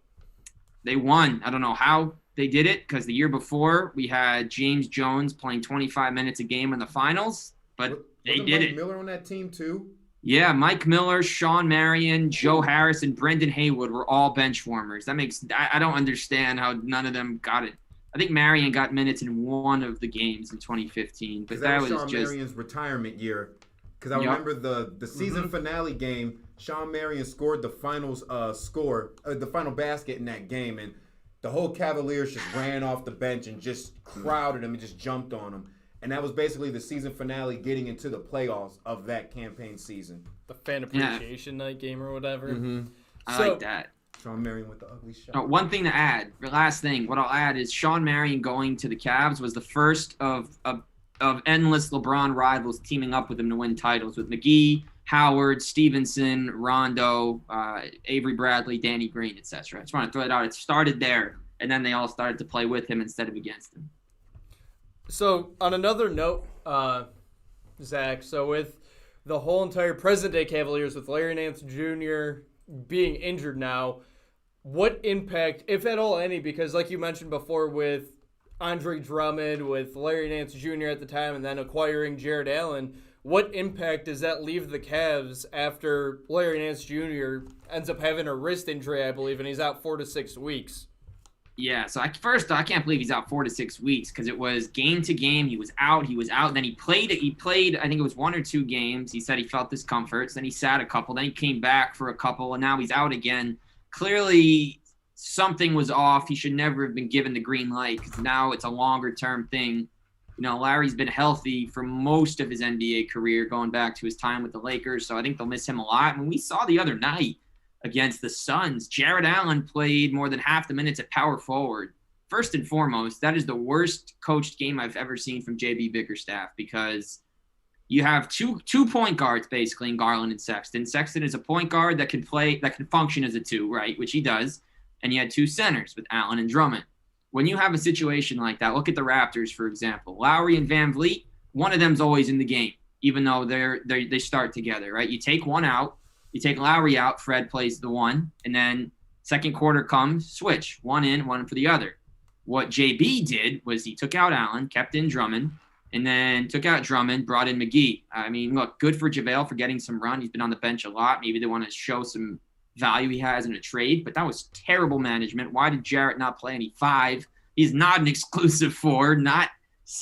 They won. I don't know how they did it because the year before we had James Jones playing 25 minutes a game in the finals, but they did it. Mike Miller on that team too? Yeah, Mike Miller, Sean Marion, Joe Harris, and Brendan Haywood were all bench warmers. I don't understand how none of them got it. I think Marion got minutes in one of the games in 2015, but that was Sean just Marion's retirement year. Because I remember the season finale game. Sean Marion scored the finals the final basket in that game, and the whole Cavaliers just ran off the bench and just crowded him and just jumped on him. And that was basically the season finale getting into the playoffs of that campaign season. The fan appreciation night game or whatever. Mm-hmm. I like that. Sean Marion with the ugly shot. One thing to add, the last thing, what I'll add is Sean Marion going to the Cavs was the first of endless LeBron rivals teaming up with him to win titles with McGee, Howard, Stevenson, Rondo, Avery Bradley, Danny Green, etc. I just want to throw it out. It started there, and then they all started to play with him instead of against him. So, on another note, Zach, so with the whole entire present-day Cavaliers, with Larry Nance Jr. being injured now, what impact, if at all any, because like you mentioned before with Andre Drummond, with Larry Nance Jr. at the time, and then acquiring Jared Allen, what impact does that leave the Cavs after Larry Nance Jr. ends up having a wrist injury, I believe, and he's out 4 to 6 weeks? Yeah, so I can't believe he's out 4 to 6 weeks because it was game to game. He was out. Then he played, I think it was 1 or 2 games. He said he felt discomforts. Then he sat a couple. Then he came back for a couple, and now he's out again. Clearly, something was off. He should never have been given the green light because now it's a longer-term thing. You know, Larry's been healthy for most of his NBA career, going back to his time with the Lakers, so I think they'll miss him a lot. And we saw the other night against the Suns, Jared Allen played more than half the minutes at power forward. First and foremost, that is the worst coached game I've ever seen from JB Bickerstaff because you have two point guards basically in Garland and Sexton. Sexton is a point guard that can function as a 2, right, which he does. And you had 2 centers with Allen and Drummond. When you have a situation like that, look at the Raptors, for example. Lowry and Van Vliet, one of them's always in the game, even though they start together, right? You take one out. You take Lowry out, Fred plays the 1, and then second quarter comes, switch, one in, one for the other. What JB did was he took out Allen, kept in Drummond, and then took out Drummond, brought in McGee. I mean, look, good for JaVale for getting some run. He's been on the bench a lot. Maybe they want to show some value he has in a trade, but that was terrible management. Why did Jarrett not play any 5? He's not an exclusive 4, not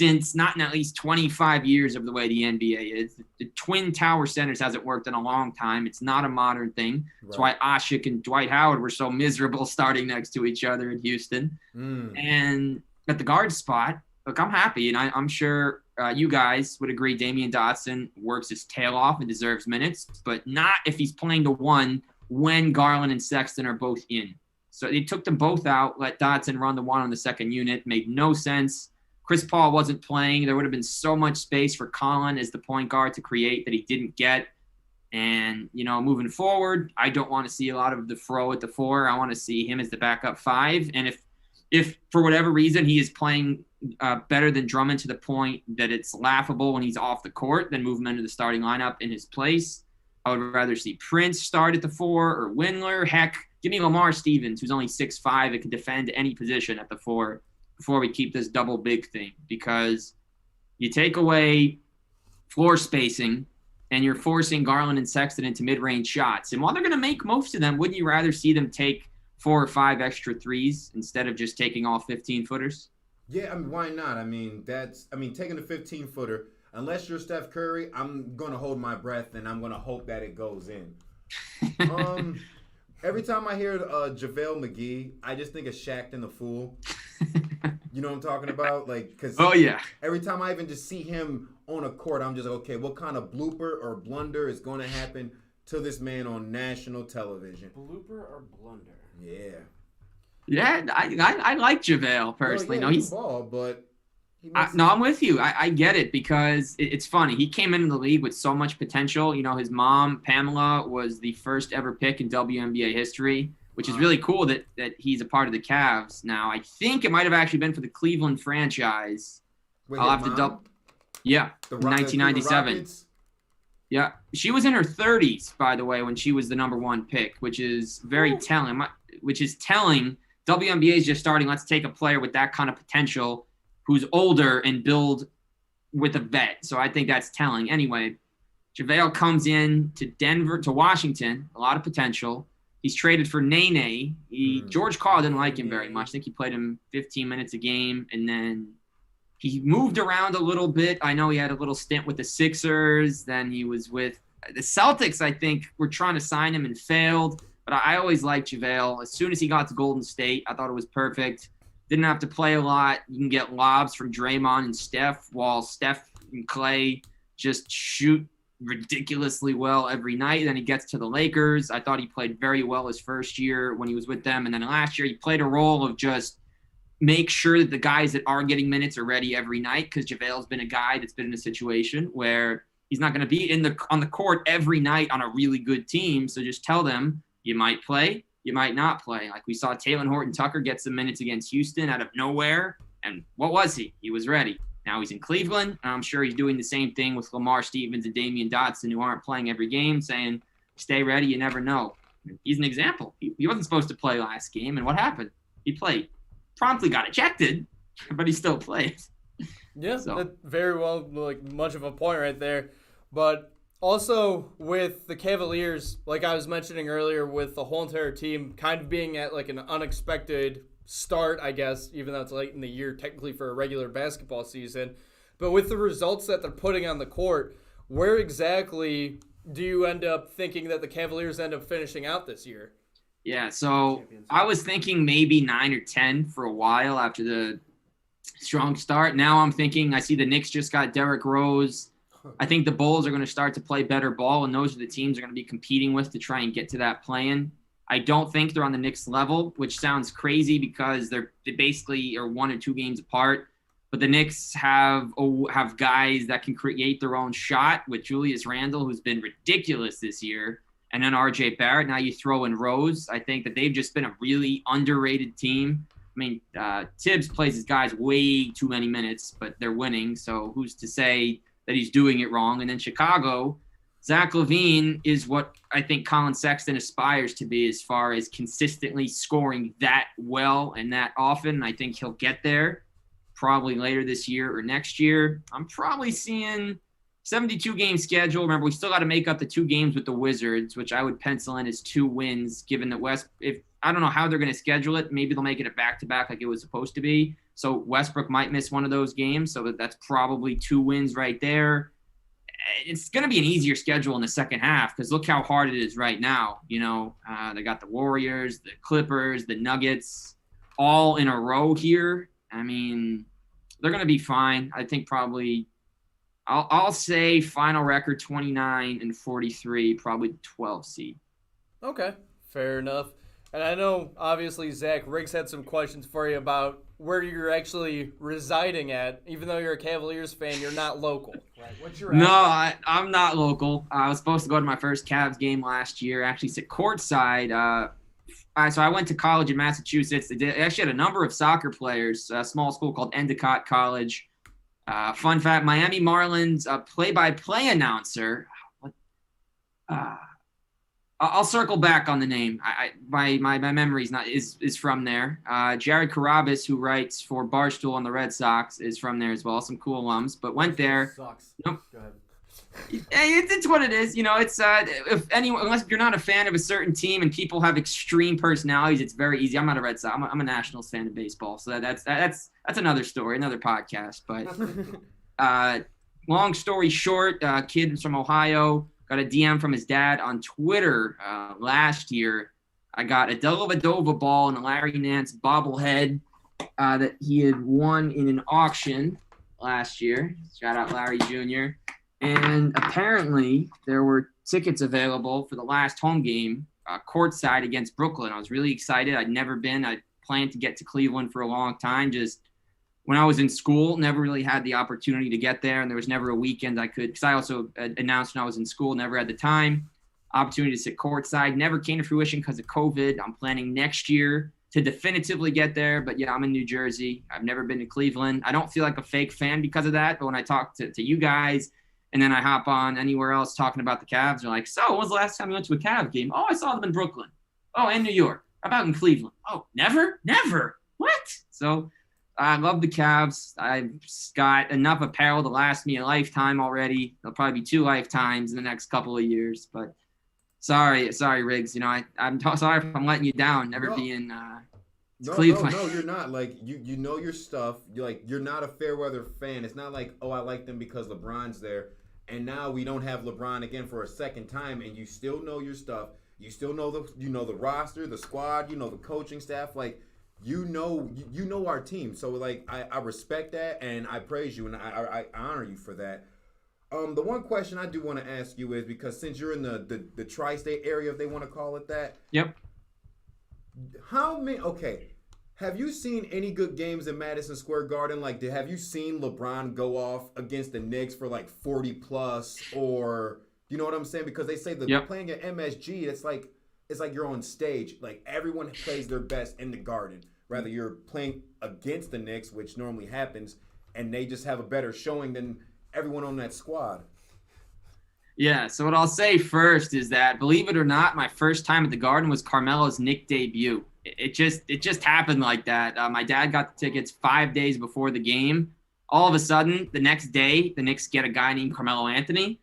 in at least 25 years of the way the NBA is. The twin tower centers hasn't worked in a long time. It's not a modern thing. That's why Ashik and Dwight Howard were so miserable starting next to each other in Houston. And at the guard spot, look, I'm happy, and I'm sure you guys would agree Damian Dotson works his tail off and deserves minutes, but not if he's playing the 1 when Garland and Sexton are both in. So they took them both out, let Dotson run the 1 on the second unit. Made no sense. Chris Paul wasn't playing. There would have been so much space for Colin as the point guard to create that he didn't get. And, you know, moving forward, I don't want to see a lot of the Fro at the 4. I want to see him as the backup 5. And if for whatever reason he is playing better than Drummond to the point that it's laughable when he's off the court, then move him into the starting lineup in his place. I would rather see Prince start at the 4 or Windler. Heck, give me Lamar Stevens, who's only 6'5", and can defend any position at the 4. Before we keep this double big thing, because you take away floor spacing and you're forcing Garland and Sexton into mid-range shots. And while they're going to make most of them, wouldn't you rather see them take 4 or 5 extra threes instead of just taking all 15-footers? Yeah, I mean, why not? I mean, taking a 15-footer, unless you're Steph Curry, I'm going to hold my breath and I'm going to hope that it goes in. Every time I hear JaVale McGee, I just think of Shaqtin' a Fool. You know what I'm talking about? Like, cause every time I even just see him on a court, I'm just like, okay, what kind of blooper or blunder is going to happen to this man on national television? Blooper or blunder? Yeah. Yeah, I like JaVale personally. Well, no, he's ball, but I'm with you. I get it because it's funny. He came into the league with so much potential. You know, his mom, Pamela, was the first ever pick in WNBA history, which is really cool that he's a part of the Cavs now. I think it might have actually been for the Cleveland franchise. Wait, I'll have to double. Yeah, 1997. Yeah, she was in her 30s, by the way, when she was the number 1 pick, which is very telling. WNBA is just starting. Let's take a player with that kind of potential who's older and build with a vet. So I think that's telling. Anyway, JaVale comes in to Washington, a lot of potential. He's traded for Nene. George Karl didn't like him very much. I think he played him 15 minutes a game, and then he moved around a little bit. I know he had a little stint with the Sixers. Then he was with the Celtics, I think, were trying to sign him and failed. But I always liked JaVale. As soon as he got to Golden State, I thought it was perfect. Didn't have to play a lot. You can get lobs from Draymond and Steph, while Steph and Clay just shoot ridiculously well every night. Then he gets to the Lakers. I thought he played very well his first year when he was with them. And then last year he played a role of just make sure that the guys that are getting minutes are ready every night, because JaVale's been a guy that's been in a situation where he's not going to be on the court every night on a really good team. So just tell them you might play, you might not play. Like we saw Talen Horton-Tucker get some minutes against Houston out of nowhere. And what was he? He was ready. Now he's in Cleveland. And I'm sure he's doing the same thing with Lamar Stevens and Damian Dotson, who aren't playing every game, saying, stay ready, you never know. He's an example. He wasn't supposed to play last game, and what happened? He played. Promptly got ejected, but he still played. Yeah, that's very well, like, much of a point right there. But also with the Cavaliers, like I was mentioning earlier, with the whole entire team kind of being at like an unexpected start, I guess, even though it's late in the year technically for a regular basketball season. But with the results that they're putting on the court, where exactly do you end up thinking that the Cavaliers end up finishing out this year? Yeah, so I was thinking maybe 9 or 10 for a while after the strong start. Now I'm thinking I see the Knicks just got Derrick Rose. I think the Bulls are going to start to play better ball, and those are the teams they're going to be competing with to try and get to that play-in. I don't think they're on the Knicks level, which sounds crazy because they basically are 1 or 2 games apart. But the Knicks have guys that can create their own shot with Julius Randle, who's been ridiculous this year, and then R.J. Barrett. Now you throw in Rose. I think that they've just been a really underrated team. I mean, Tibbs plays his guys way too many minutes, but they're winning. So who's to say that he's doing it wrong? And then Chicago, Zach LaVine is what I think Colin Sexton aspires to be as far as consistently scoring that well and that often. I think he'll get there probably later this year or next year. I'm probably seeing 72-game schedule. Remember, we still got to make up the 2 games with the Wizards, which I would pencil in as 2 wins, given that I don't know how they're going to schedule it. Maybe they'll make it a back-to-back like it was supposed to be. So Westbrook might miss one of those games. So that's probably 2 wins right there. It's going to be an easier schedule in the second half because look how hard it is right now. You know, they got the Warriors, the Clippers, the Nuggets all in a row here. I mean, they're going to be fine. I think probably I'll say final record 29-43, probably 12 seed. Okay, fair enough. And I know, obviously, Zach, Riggs had some questions for you about where you're actually residing at. Even though you're a Cavaliers fan, you're not local. Right. What's your No, I'm not local. I was supposed to go to my first Cavs game last year. Actually, sit courtside. So I went to college in Massachusetts. They actually had a number of soccer players, a small school called Endicott College. Fun fact, Miami Marlins play-by-play announcer. I'll circle back on the name. My memory is from there. Jared Carabas, who writes for Barstool on the Red Sox, is from there as well. Some cool alums, but went there. Sucks. Nope. Go ahead. It's what it is. You know, it's unless you're not a fan of a certain team and people have extreme personalities, it's very easy. I'm not a Red Sox. I'm a Nationals fan of baseball, so that's another story, another podcast. But long story short, kid from Ohio. Got a DM from his dad on Twitter last year. I got a Dellavedova ball and a Larry Nance bobblehead that he had won in an auction last year. Shout out Larry Jr. And apparently there were tickets available for the last home game courtside against Brooklyn. I was really excited. I'd never been. I planned to get to Cleveland for a long time. Just when I was in school, never really had the opportunity to get there, and there was never a weekend I could, because I also announced when I was in school, never had the time, opportunity to sit courtside. Never came to fruition because of COVID. I'm planning next year to definitively get there, but yeah, I'm in New Jersey. I've never been to Cleveland. I don't feel like a fake fan because of that, but when I talk to you guys, and then I hop on anywhere else talking about the Cavs, they're like, so when was the last time you went to a Cavs game? Oh, I saw them in Brooklyn. Oh, and New York. How about in Cleveland? Oh, never? What? So I love the Cavs. I've got enough apparel to last me a lifetime already. There'll probably be 2 lifetimes in the next couple of years. But sorry, Riggs. You know, I'm sorry if I'm letting you down. Never being Cleveland. No, you're not. Like you know your stuff. You're not a fair weather fan. It's not like, oh, I like them because LeBron's there, and now we don't have LeBron again for a second time, and you still know your stuff. You still know the roster, the squad. You know the coaching staff. Like. You know our team, so like I respect that and I praise you and I honor you for that. The one question I do want to ask you is, because since you're in the tri-state area, if they want to call it that. Yep. Have you seen any good games in Madison Square Garden? Like, have you seen LeBron go off against the Knicks for like 40 plus, or you know what I'm saying? Because they say playing at MSG, it's like you're on stage. Like, everyone plays their best in the Garden. Rather, you're playing against the Knicks, which normally happens, and they just have a better showing than everyone on that squad. Yeah, so what I'll say first is that, believe it or not, my first time at the Garden was Carmelo's Knick debut. It just happened like that. My dad got the tickets 5 days before the game. All of a sudden, the next day, the Knicks get a guy named Carmelo Anthony,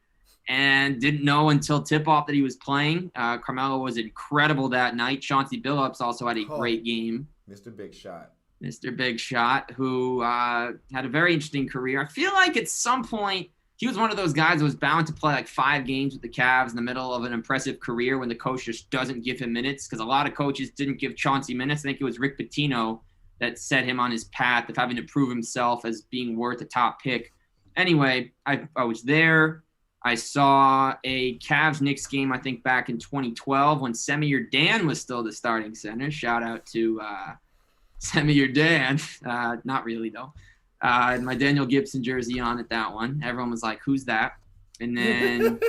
and didn't know until tip-off that he was playing. Carmelo was incredible that night. Chauncey Billups also had a great game. Mr. Big Shot. Mr. Big Shot, who had a very interesting career. I feel like at some point he was one of those guys that was bound to play like 5 games with the Cavs in the middle of an impressive career when the coach just doesn't give him minutes, because a lot of coaches didn't give Chauncey minutes. I think it was Rick Pitino that set him on his path of having to prove himself as being worth a top pick. Anyway, I was there. I saw a Cavs-Knicks game, I think, back in 2012 when Semir Dan was still the starting center. Shout out to Semir Dan. Not really, though. My Daniel Gibson jersey on at that one. Everyone was like, who's that? And then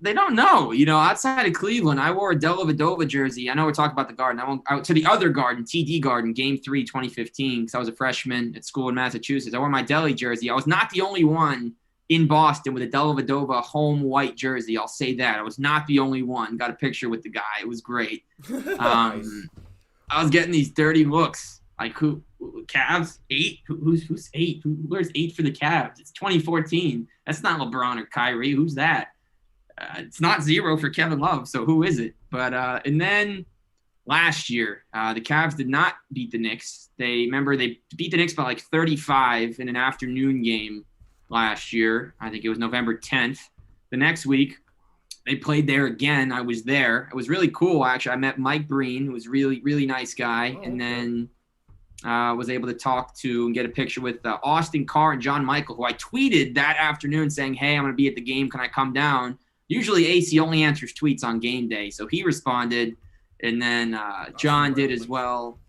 they don't know. Outside of Cleveland, I wore a Dellavedova jersey. I know we're talking about the Garden. I went to the other Garden, TD Garden, Game 3, 2015, because I was a freshman at school in Massachusetts. I wore my Delly jersey. I was not the only one in Boston with a Dellavedova home white jersey. I'll say that. I was not the only one. Got a picture with the guy. It was great. I was getting these dirty looks. Like, who? Cavs? 8? Who's 8? Where's 8 for the Cavs? It's 2014. That's not LeBron or Kyrie. Who's that? It's not 0 for Kevin Love. So who is it? But and then last year, the Cavs did not beat the Knicks. They beat the Knicks by like 35 in an afternoon game last year. I think it was November 10th. The next week, they played there again. I was there. It was really cool, actually. I met Mike Breen, who was really, really nice guy. And then was able to talk to and get a picture with Austin Carr and John Michael, who I tweeted that afternoon saying, hey, I'm going to be at the game. Can I come down? Usually AC only answers tweets on game day. So he responded. And then John did as well.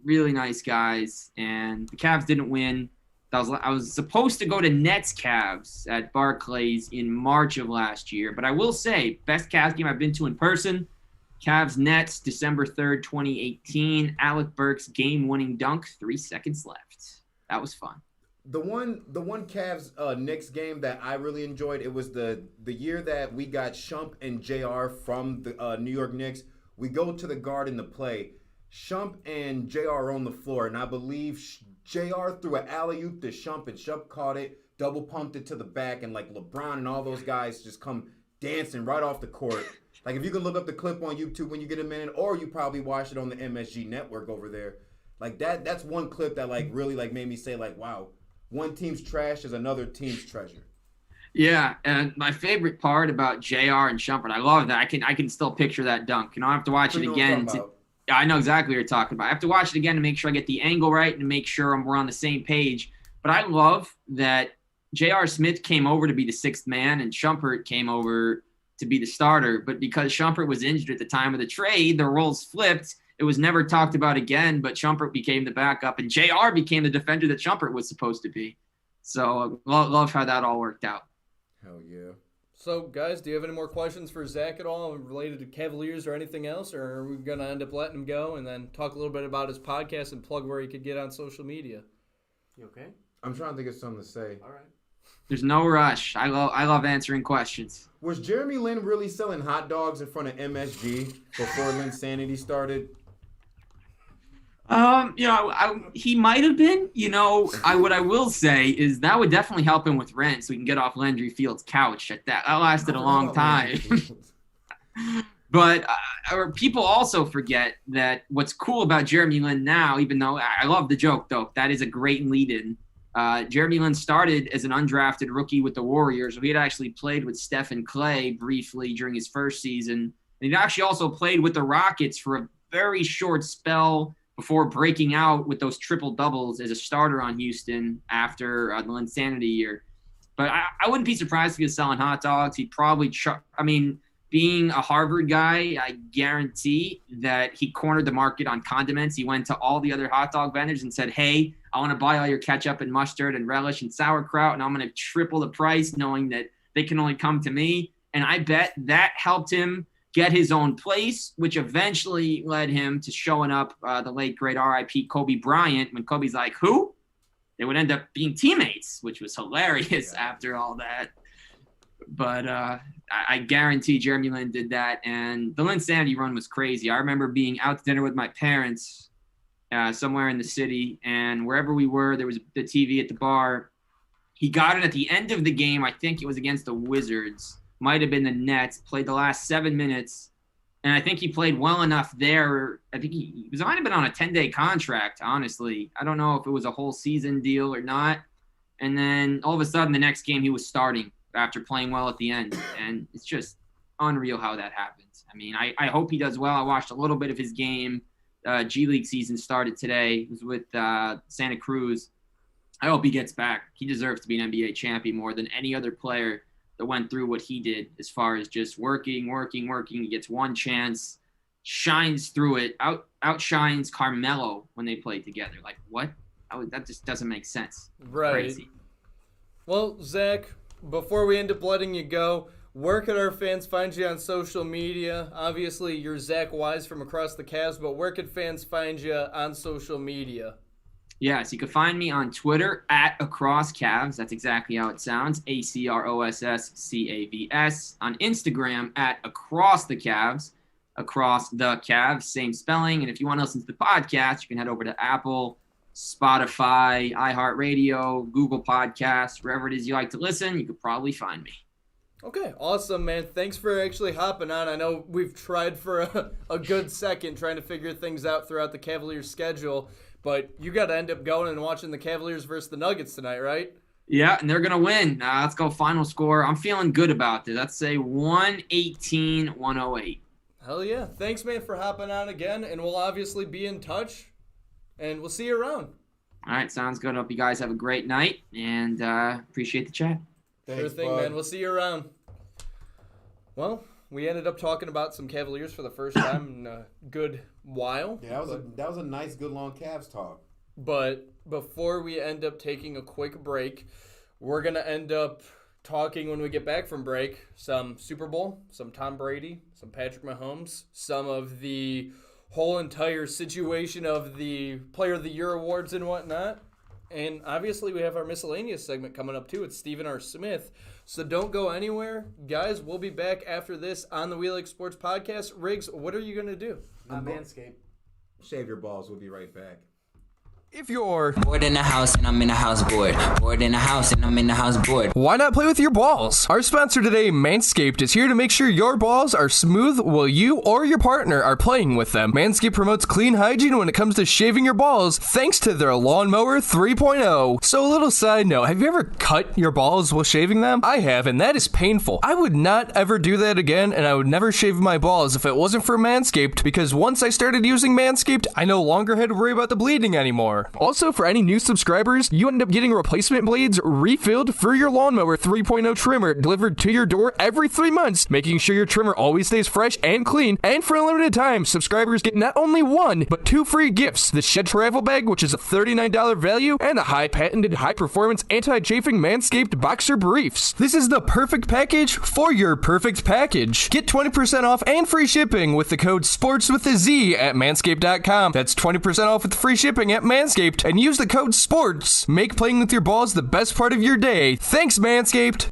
Really nice guys. And the Cavs didn't win. I was supposed to go to Nets Cavs at Barclays in March of last year. But I will say, best Cavs game I've been to in person, Cavs Nets, December 3rd, 2018. Alec Burks game-winning dunk, 3 seconds left. That was fun. The one Cavs Knicks game that I really enjoyed, it was the year that we got Shump and JR from the New York Knicks. We go to the Garden to play. Shump and JR are on the floor, and I believe JR threw an alley-oop to Shump, and Shump caught it, double pumped it to the back, and like LeBron and all those guys just come dancing right off the court. Like, if you can look up the clip on YouTube when you get a minute, or you probably watch it on the MSG network over there. Like, that's one clip that, like, really, like, made me say, like, wow, one team's trash is another team's treasure. Yeah, and my favorite part about JR and Shumpert, I love that. I can still picture that dunk. I have to watch it again. I know exactly what you're talking about. I have to watch it again to make sure I get the angle right and to make sure we're on the same page. But I love that J.R. Smith came over to be the sixth man and Shumpert came over to be the starter. But because Shumpert was injured at the time of the trade, the roles flipped. It was never talked about again, but Shumpert became the backup, and JR became the defender that Shumpert was supposed to be. So love how that all worked out. Hell yeah. So, guys, do you have any more questions for Zach at all related to Cavaliers or anything else, or are we going to end up letting him go and then talk a little bit about his podcast and plug where he could get on social media? You okay? I'm trying to think of something to say. All right. There's no rush. I love answering questions. Was Jeremy Lin really selling hot dogs in front of MSG before Linsanity started? He might have been. What I will say is that would definitely help him with rent, so we can get off Landry Field's couch. That lasted a long time. But people also forget that what's cool about Jeremy Lin now, even though I love the joke, though, that is a great lead-in. Jeremy Lin started as an undrafted rookie with the Warriors. He had actually played with Stephen Clay briefly during his first season. And he'd actually also played with the Rockets for a very short spell before breaking out with those triple doubles as a starter on Houston after the Linsanity year. But I wouldn't be surprised if he was selling hot dogs. He'd probably being a Harvard guy, I guarantee that he cornered the market on condiments. He went to all the other hot dog vendors and said, hey, I want to buy all your ketchup and mustard and relish and sauerkraut, and I'm going to triple the price knowing that they can only come to me. And I bet that helped him get his own place, which eventually led him to showing up the late, great R.I.P. Kobe Bryant. When Kobe's like, who? They would end up being teammates, which was hilarious after all that. But I guarantee Jeremy Lin did that. And the Linsanity run was crazy. I remember being out to dinner with my parents somewhere in the city. And wherever we were, there was the TV at the bar. He got it at the end of the game. I think it was against the Wizards. Might have been the Nets. Played the last 7 minutes. And I think he played well enough there. I think he might have been on a 10-day contract, honestly. I don't know if it was a whole season deal or not. And then all of a sudden, the next game he was starting after playing well at the end. And it's just unreal how that happens. I mean, I hope he does well. I watched a little bit of his game. G League season started today. It was with Santa Cruz. I hope he gets back. He deserves to be an NBA champion more than any other player that went through what he did as far as just working. He gets one chance, shines through it, outshines Carmelo when they played together. Like, what? That just doesn't make sense. Right. Crazy. Well, Zach, before we end up letting you go, where could our fans find you on social media? Obviously, you're Zach Weiss from Across the Cavs, but where could fans find you on social media? Yes, you can find me on Twitter at Across Cavs. That's exactly how it sounds. ACROSSCAVS. On Instagram at Across the Cavs. Across the Cavs, same spelling. And if you want to listen to the podcast, you can head over to Apple, Spotify, iHeartRadio, Google Podcasts, wherever it is you like to listen. You could probably find me. Okay, awesome, man. Thanks for actually hopping on. I know we've tried for a good second trying to figure things out throughout the Cavaliers' schedule. But you got to end up going and watching the Cavaliers versus the Nuggets tonight, right? Yeah, and they're going to win. Let's go final score. I'm feeling good about this. Let's say 118-108. Hell yeah. Thanks, man, for hopping on again. And we'll obviously be in touch. And we'll see you around. All right, sounds good. Hope you guys have a great night. And appreciate the chat. Sure thing, man. We'll see you around. Well, we ended up talking about some Cavaliers for the first time in a good while. Yeah, that was a nice, good long Cavs talk. But before we end up taking a quick break, we're going to end up talking when we get back from break some Super Bowl, some Tom Brady, some Patrick Mahomes, some of the whole entire situation of the Player of the Year awards and whatnot. And obviously we have our miscellaneous segment coming up too. It's Stephen R. Smith. So don't go anywhere. Guys, we'll be back after this on the We Like Sports Podcast. Riggs, what are you going to do? Manscaped. Shave your balls. We'll be right back. If you're Bored in the house and I'm in the house bored. Bored in the house and I'm in the house bored. why not play with your balls? Our sponsor today, Manscaped, is here to make sure your balls are smooth while you or your partner are playing with them. Manscaped promotes clean hygiene when it comes to shaving your balls thanks to their Lawnmower 3.0. So a little side note, have you ever cut your balls while shaving them? I have, and that is painful. I would not ever do that again, and I would never shave my balls if it wasn't for Manscaped, because once I started using Manscaped, I no longer had to worry about the bleeding anymore. Also, for any new subscribers, you end up getting replacement blades refilled for your Lawnmower 3.0 trimmer delivered to your door every 3 months, making sure your trimmer always stays fresh and clean. And for a limited time, subscribers get not only 1, but 2 free gifts: the Shed Travel Bag, which is a $39 value, and the high-patented, high-performance, anti-chafing Manscaped Boxer Briefs. This is the perfect package for your perfect package. Get 20% off and free shipping with the code SPORTSWITHAZ at manscaped.com. That's 20% off with free shipping at Manscaped. And use the code SPORTS. Make playing with your balls the best part of your day. Thanks, Manscaped.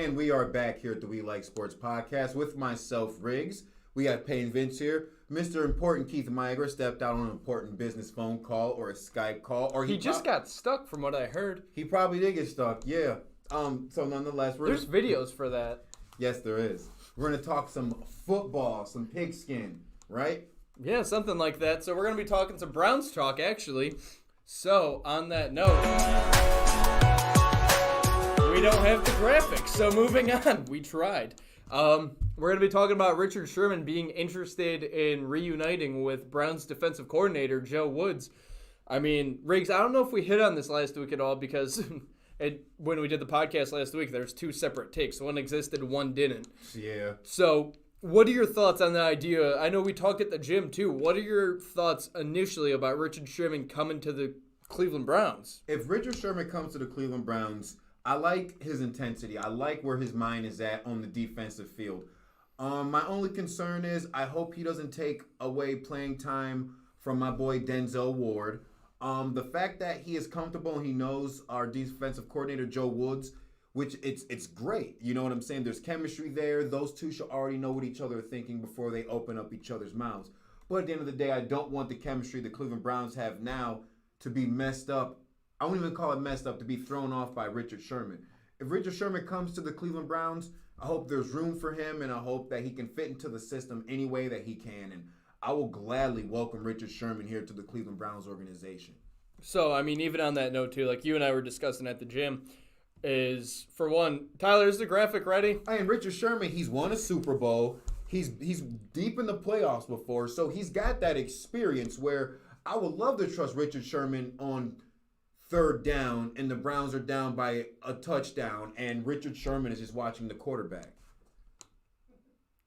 And we are back here at the We Like Sports podcast with myself, Riggs. We have Payton Vince here. Mr. Important Keith Myger stepped out on an important business phone call or a Skype call. Or he just got stuck from what I heard. He probably did get stuck, yeah. So nonetheless, there's videos for that. Yes, there is. We're going to talk some football, some pigskin, right? Yeah, something like that. So we're going to be talking some Browns talk, actually. So, on that note, we don't have the graphics. So moving on, we tried. We're going to be talking about Richard Sherman being interested in reuniting with Browns defensive coordinator Joe Woods. I mean, Riggs, I don't know if we hit on this last week at all because when we did the podcast last week, there's two separate takes. One existed, one didn't. Yeah. So, what are your thoughts on the idea? I know we talked at the gym, too. What are your thoughts initially about Richard Sherman coming to the Cleveland Browns? If Richard Sherman comes to the Cleveland Browns, I like his intensity. I like where his mind is at on the defensive field. My only concern is I hope he doesn't take away playing time from my boy Denzel Ward. The fact that he is comfortable and he knows our defensive coordinator Joe Woods, which it's great. You know what I'm saying? There's chemistry there. Those two should already know what each other are thinking before they open up each other's mouths. But at the end of the day, I don't want the chemistry the Cleveland Browns have now to be messed up. I won't even call it messed up, to be thrown off by Richard Sherman. If Richard Sherman comes to the Cleveland Browns, I hope there's room for him, and I hope that he can fit into the system any way that he can. And I will gladly welcome Richard Sherman here to the Cleveland Browns organization. So, I mean, even on that note, too, like you and I were discussing at the gym, is, for one, Tyler, is the graphic ready? And Richard Sherman, he's won a Super Bowl. He's deep in the playoffs before, so he's got that experience where I would love to trust Richard Sherman on third down, and the Browns are down by a touchdown, and Richard Sherman is just watching the quarterback.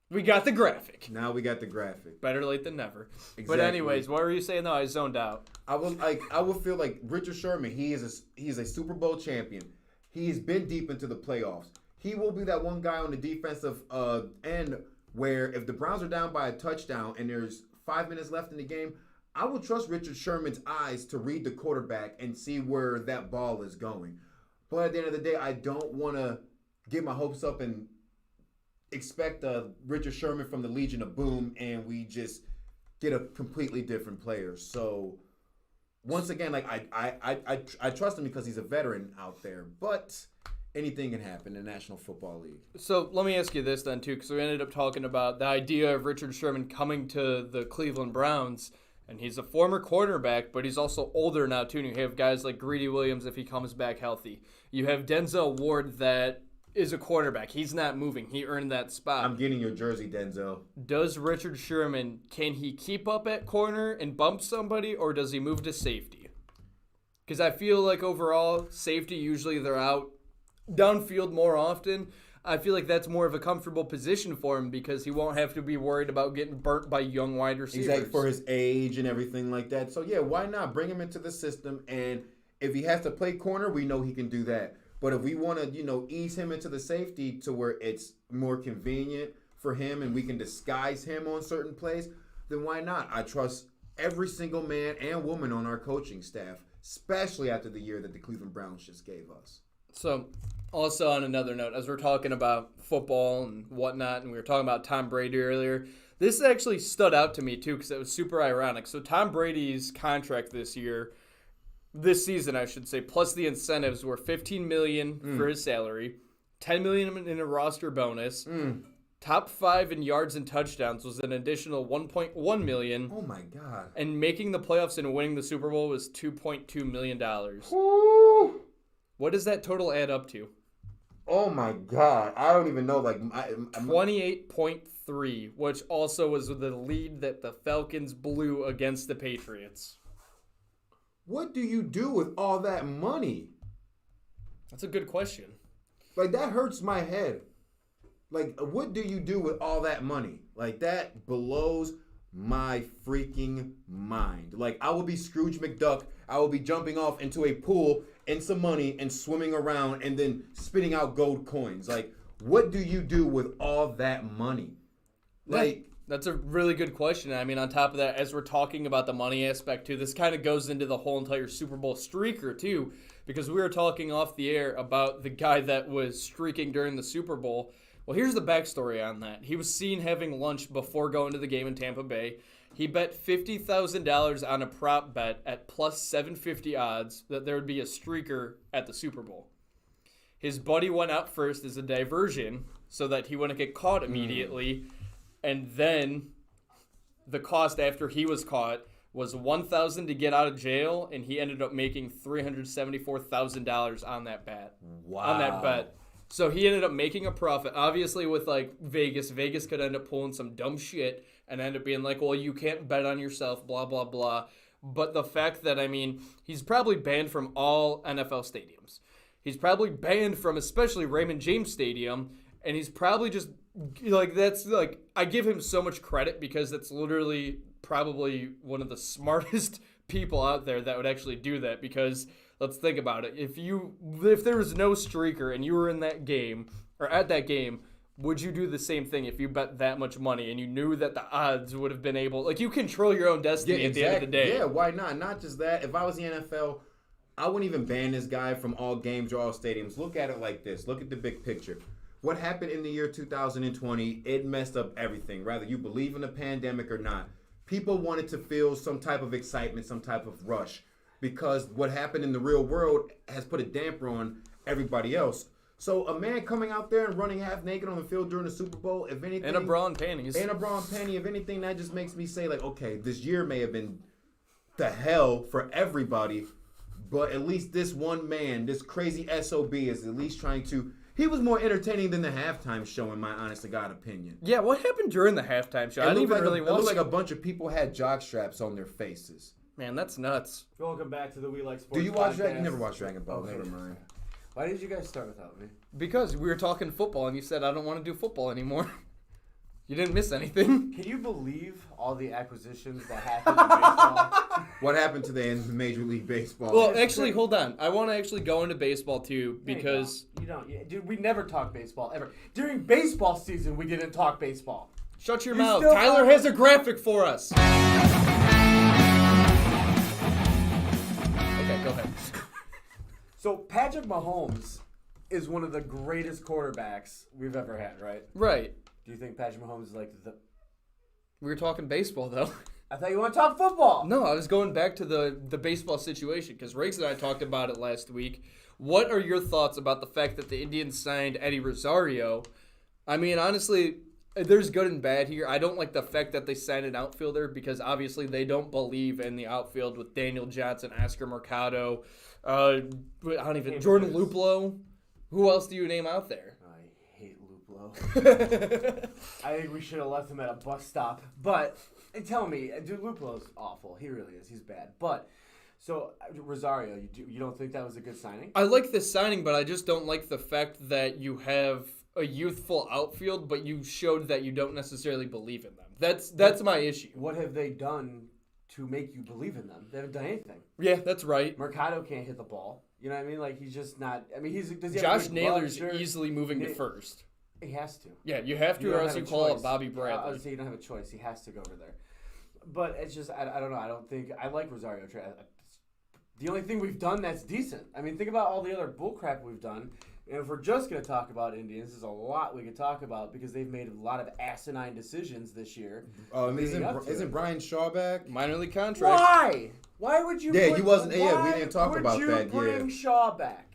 We got the graphic. Now we got the graphic. Better late than never. Exactly. But anyways, what were you saying though? I zoned out. I would feel like Richard Sherman, he is a Super Bowl champion. He's been deep into the playoffs. He will be that one guy on the defensive end where if the Browns are down by a touchdown and there's 5 minutes left in the game, I would trust Richard Sherman's eyes to read the quarterback and see where that ball is going. But at the end of the day, I don't want to get my hopes up and expect Richard Sherman from the Legion of Boom and we just get a completely different player. So once again, like I trust him because he's a veteran out there, but anything can happen in the National Football League. So let me ask you this then too, because we ended up talking about the idea of Richard Sherman coming to the Cleveland Browns. And he's a former quarterback, but he's also older now, too. And you have guys like Greedy Williams if he comes back healthy. You have Denzel Ward that is a quarterback. He's not moving. He earned that spot. I'm getting your jersey, Denzel. Does Richard Sherman, can he keep up at corner and bump somebody, or does he move to safety? Because I feel like overall, safety, usually they're out downfield more often. I feel like that's more of a comfortable position for him because he won't have to be worried about getting burnt by young wide receivers. Exactly, for his age and everything like that. So, yeah, why not bring him into the system? And if he has to play corner, we know he can do that. But if we want to, ease him into the safety to where it's more convenient for him and we can disguise him on certain plays, then why not? I trust every single man and woman on our coaching staff, especially after the year that the Cleveland Browns just gave us. So, also on another note, as we're talking about football and whatnot, and we were talking about Tom Brady earlier, this actually stood out to me too because it was super ironic. So Tom Brady's contract this season, I should say, plus the incentives were $15 million for his salary, $10 million in a roster bonus. Top 5 in yards and touchdowns was an additional $1.1 million. Oh my God! And making the playoffs and winning the Super Bowl was $2.2 million. Woo! What does that total add up to? Oh my God! I don't even know. 28.3, which also was the lead that the Falcons blew against the Patriots. What do you do with all that money? That's a good question. Like, that hurts my head. Like, what do you do with all that money? Like, that blows my freaking mind. Like, I will be Scrooge McDuck. I will be jumping off into a pool in some money and swimming around and then spitting out gold coins. Like, what do you do with all that money? Like, that's a really good question. I mean, on top of that, as we're talking about the money aspect too, this kind of goes into the whole entire Super Bowl streaker too, because we were talking off the air about the guy that was streaking during the Super Bowl. Well, here's the backstory on that. He was seen having lunch before going to the game in Tampa Bay. He bet $50,000 on a prop bet at plus 750 odds that there would be a streaker at the Super Bowl. His buddy went out first as a diversion so that he wouldn't get caught immediately. And then the cost after he was caught was $1,000 to get out of jail, and he ended up making $374,000 on that bet. Wow. On that bet. So he ended up making a profit. Obviously, with like Vegas could end up pulling some dumb shit and end up being like, well, you can't bet on yourself, blah, blah, blah. But the fact that, I mean, he's probably banned from all NFL stadiums. He's probably banned from especially Raymond James Stadium, and he's probably just like, that's like, I give him so much credit because that's literally probably one of the smartest people out there that would actually do that. Because let's think about it. If there was no streaker and you were in that game or at that game, would you do the same thing if you bet that much money and you knew that the odds would have been able, like, you control your own destiny at the end of the day? Yeah, why not? Not just that. If I was the NFL, I wouldn't even ban this guy from all games or all stadiums. Look at it like this. Look at the big picture. What happened in the year 2020, it messed up everything. Whether you believe in the pandemic or not, people wanted to feel some type of excitement, some type of rush, because what happened in the real world has put a damper on everybody else. So a man coming out there and running half naked on the field during the Super Bowl, if anything... And a bra and panties. And a bra and panty. If anything, that just makes me say, like, okay, this year may have been the hell for everybody, but at least this one man, this crazy SOB, is at least trying to... He was more entertaining than the halftime show, in my honest to God opinion. Yeah, what happened during the halftime show? I didn't even really watch it. It looked like a bunch of people had jock straps on their faces. Man, that's nuts. Welcome back to the We Like Sports Do you watch podcast. Dragon? You never watched Dragon Ball. Never mind. Why did you guys start without me? Because we were talking football and you said, I don't want to do football anymore. You didn't miss anything. Can you believe all the acquisitions that happened in baseball? What happened today in Major League Baseball? Well, actually, hold on. I want to actually go into baseball, too, because... You don't. Dude, we never talk baseball, ever. During baseball season, we didn't talk baseball. Shut your mouth. Tyler has a graphic for us. Okay, go ahead. So, Patrick Mahomes is one of the greatest quarterbacks we've ever had, right? Right. Do you think Patrick Mahomes is like the... We were talking baseball, though. I thought you want to talk football. No, I was going back to the baseball situation because Riggs and I talked about it last week. What are your thoughts about the fact that the Indians signed Eddie Rosario? I mean, honestly, there's good and bad here. I don't like the fact that they signed an outfielder because obviously they don't believe in the outfield with Daniel Johnson, Oscar Mercado, Jordan Luplow. Who else do you name out there? I hate Luplow. I think we should have left him at a bus stop. But tell me, dude, Luplow's awful. He really is. He's bad. But so Rosario, you don't think that was a good signing? I like this signing, but I just don't like the fact that you have a youthful outfield, but you showed that you don't necessarily believe in them. That's my issue. What have they done to make you believe in them? They haven't done anything. Yeah, that's right. Mercado can't hit the ball. You know what I mean? Like, he's just not... I mean, does he Josh have Naylor's easily moving to first. He has to. Yeah, you have to, or else you call up Bobby Bradley. I would say you don't have a choice. He has to go over there. But it's just, I don't know. I don't think... I like Rosario. The only thing we've done that's decent. I mean, think about all the other bullcrap we've done. And if we're just going to talk about Indians, there's a lot we could talk about because they've made a lot of asinine decisions this year. Isn't Brian Shaw back? Minor league contract. Why? Why would you? Yeah, he wasn't. Yeah, we didn't talk about that. Why would you bring Shaw back?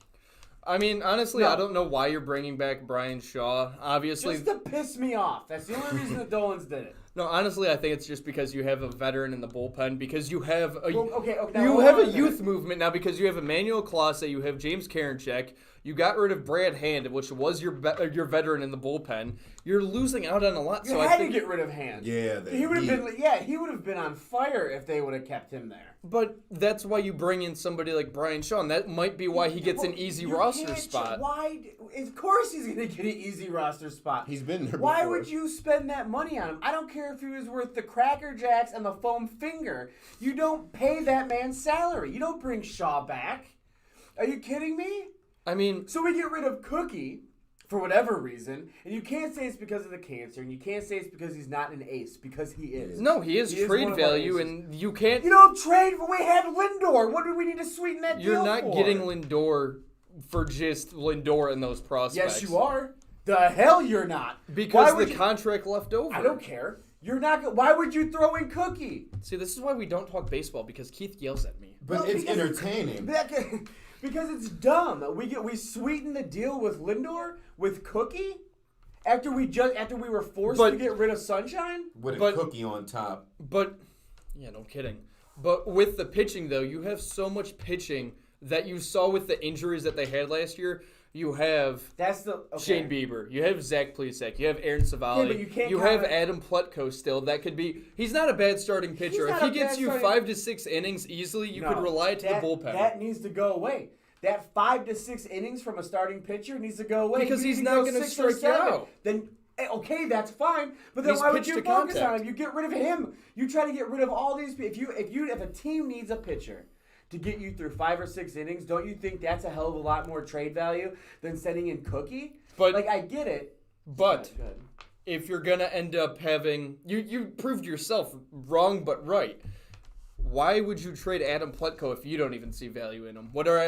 I mean, honestly, I don't know why you're bringing back Brian Shaw. Obviously, just to piss me off. That's the only reason the Dolans did it. No, honestly, I think it's just because you have a veteran in the bullpen, because you have a youth movement now, because you have Emmanuel Clase, you have James Karinchak, you got rid of Brad Hand, which was your veteran in the bullpen. You're losing out on a lot. You had to get rid of Hand. Yeah, he would have been on fire if they would have kept him there. But that's why you bring in somebody like Brian Shaw, and that might be why he gets an easy roster spot. Why? Of course he's going to get an easy roster spot. He's been there Why before. would you spend that money on him? I don't care if he was worth the Cracker Jacks and the foam finger. You don't pay that man's salary. You don't bring Shaw back. Are you kidding me? I mean... So we get rid of Cookie, for whatever reason, and you can't say it's because of the cancer, and you can't say it's because he's not an ace, because he is. No, he is trade value, and you can't... You don't trade, but we have Lindor. What do we need to sweeten that deal for? You're not getting Lindor for just Lindor and those prospects. Yes, you are. The hell you're not. Because the contract left over. I don't care. You're not. Why would you throw in Cookie? See, this is why we don't talk baseball, because Keith yells at me. But it's entertaining. Because it's dumb. We sweeten the deal with Lindor with Cookie after we were forced to get rid of Sunshine with a Cookie on top. But yeah, no kidding. But with the pitching though, you have so much pitching that you saw with the injuries that they had last year. You have Shane Bieber. You have Zach Plesac. You have Aaron Savali. You have Adam Plutko still. That could be. He's not a bad starting pitcher. If he gets you 5 to 6 innings easily, you could rely to the bullpen. That needs to go away. That 5 to 6 innings from a starting pitcher needs to go away. Because he's not going to strike you out. Then okay, that's fine. But then why would you focus on him? You get rid of him. You try to get rid of all these people. If a team needs a pitcher to get you through 5 or 6 innings, don't you think that's a hell of a lot more trade value than sending in Cookie? But I get it. But if you're gonna end up having you proved yourself wrong but right. Why would you trade Adam Plutko if you don't even see value in him? What are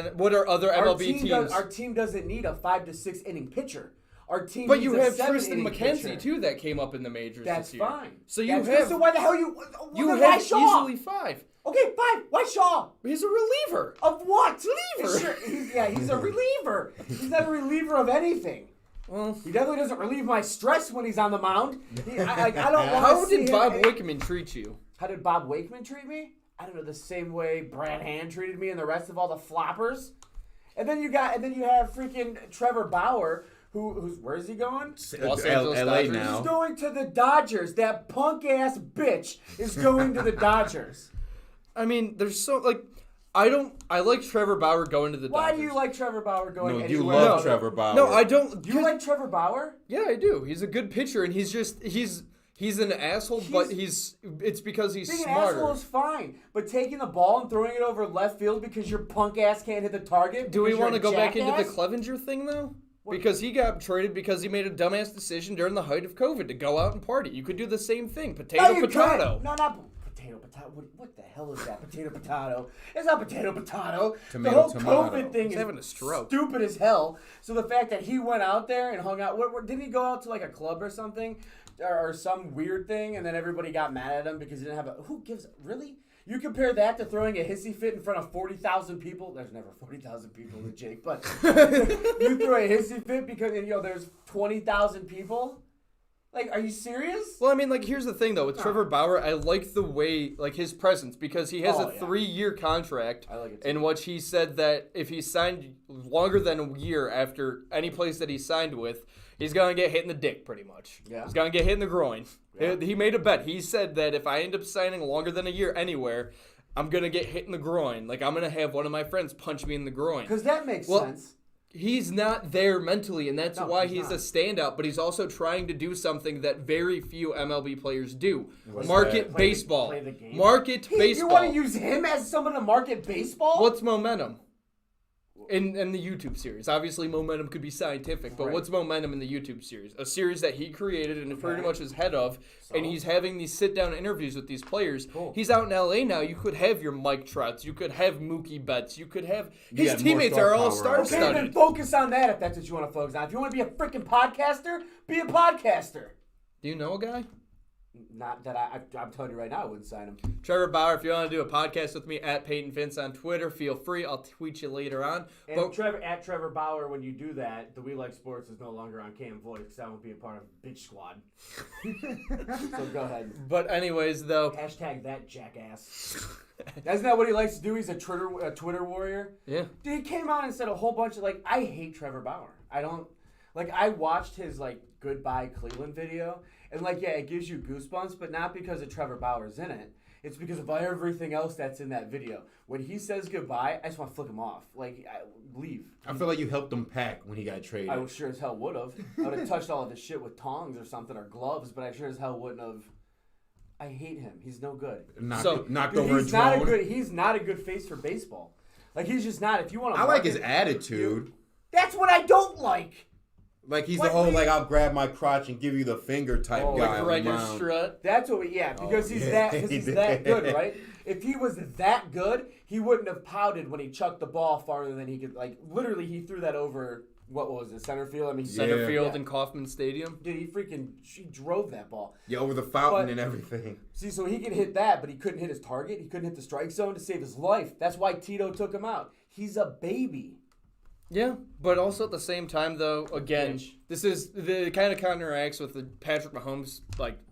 other MLB teams? Our team doesn't need a 5 to 6 inning pitcher. Our team but needs you a have 7 Tristan inning McKenzie pitcher. too that came up in the majors That's this year. fine. So So why the hell you have Shaw? easily 5. Okay, fine. Why Shaw? He's a reliever. Of what? Reliever. Sure, he's a reliever. He's not a reliever of anything. Well, he definitely doesn't relieve my stress when he's on the mound. I don't want to How see did Bob Wakeman treat you? How did Bob Wakeman treat me? I don't know, the same way Brad Hand treated me and the rest of all the floppers. And then you have freaking Trevor Bauer, who's where is he going? Los Angeles Dodgers. now. He's going to the Dodgers. That punk ass bitch is going to the Dodgers. I mean, there's so I like Trevor Bauer going to the Dodgers. Why do you like Trevor Bauer going anywhere? You love Trevor Bauer. No, I don't. You like Trevor Bauer? Yeah, I do. He's a good pitcher, and he's an asshole, but it's because he's being smarter. Being an asshole is fine, but taking the ball and throwing it over left field because your punk ass can't hit the target. Do we want to go back into the Clevenger thing though? What? Because he got traded because he made a dumbass decision during the height of COVID to go out and party. You could do the same thing. Potato. No, not potato. What the hell is that? Potato. It's not potato. Tomato. The whole COVID thing is having a stroke. Stupid as hell. So the fact that he went out there and hung out, didn't he go out to like a club or something? Or some weird thing, and then everybody got mad at him because he didn't have who gives, really? You compare that to throwing a hissy fit in front of 40,000 people? There's never 40,000 people with Jake, but you throw a hissy fit because, there's 20,000 people? Like, are you serious? Well, I mean, here's the thing, though. With Trevor Bauer, I like the way, his presence, because he has a 3-year contract in which he said that if he signed longer than a year after any place that he signed with, he's going to get hit in the dick, pretty much. Yeah. He's going to get hit in the groin. Yeah. He made a bet. He said that if I end up signing longer than a year anywhere, I'm going to get hit in the groin. I'm going to have one of my friends punch me in the groin. Because that makes sense. He's not there mentally, and that's why he's a standout, but he's also trying to do something that very few MLB players do. Market baseball. Market baseball. You want to use him as someone to market baseball? What's momentum? In the YouTube series. Obviously, momentum could be scientific, but what's momentum in the YouTube series? A series that he created and pretty much is head of, and he's having these sit-down interviews with these players. Cool. He's out in L.A. now. You could have your Mike Trouts. You could have Mookie Betts. You could have... His teammates are all star-studded. Okay, then focus on that if that's what you want to focus on. If you want to be a freaking podcaster, be a podcaster. Do you know a guy? Not that I'm telling you right now, I wouldn't sign him. Trevor Bauer, if you want to do a podcast with me, at Payton Vince on Twitter, feel free. I'll tweet you later on. And Trevor Bauer, when you do that, the We Like Sports is no longer on Cam Voice because I won't be a part of Bitch Squad. So go ahead. But anyways, though. Hashtag that jackass. Isn't that what he likes to do? He's a Twitter warrior. Yeah. Dude, he came out and said a whole bunch of, I hate Trevor Bauer. I don't, I watched his, Goodbye Cleveland video. And, it gives you goosebumps, but not because of Trevor Bauer's in it. It's because of everything else that's in that video. When he says goodbye, I just want to flick him off. Leave. I feel like you helped him pack when he got traded. I sure as hell would have. I would have touched all of his shit with tongs or something, or gloves, but I sure as hell wouldn't have. I hate him. He's no good. Knocked over a drone. He's not a good face for baseball. He's just not. If you want to, I like his attitude. That's what I don't like. Like he's the whole like I'll grab my crotch and give you the finger type guy. Like Gregor Strut. That's what because he's that good, right? If he was that good, he wouldn't have pouted when he chucked the ball farther than he could. Like literally, he threw that over. What was it? Center field. I mean, center field in Kauffman Stadium. Dude, he drove that ball. Yeah, over the fountain and everything. See, so he could hit that, but he couldn't hit his target. He couldn't hit the strike zone to save his life. That's why Tito took him out. He's a baby. Yeah, but also at the same time, though, again, this is the kind of counteracts with the Patrick Mahomes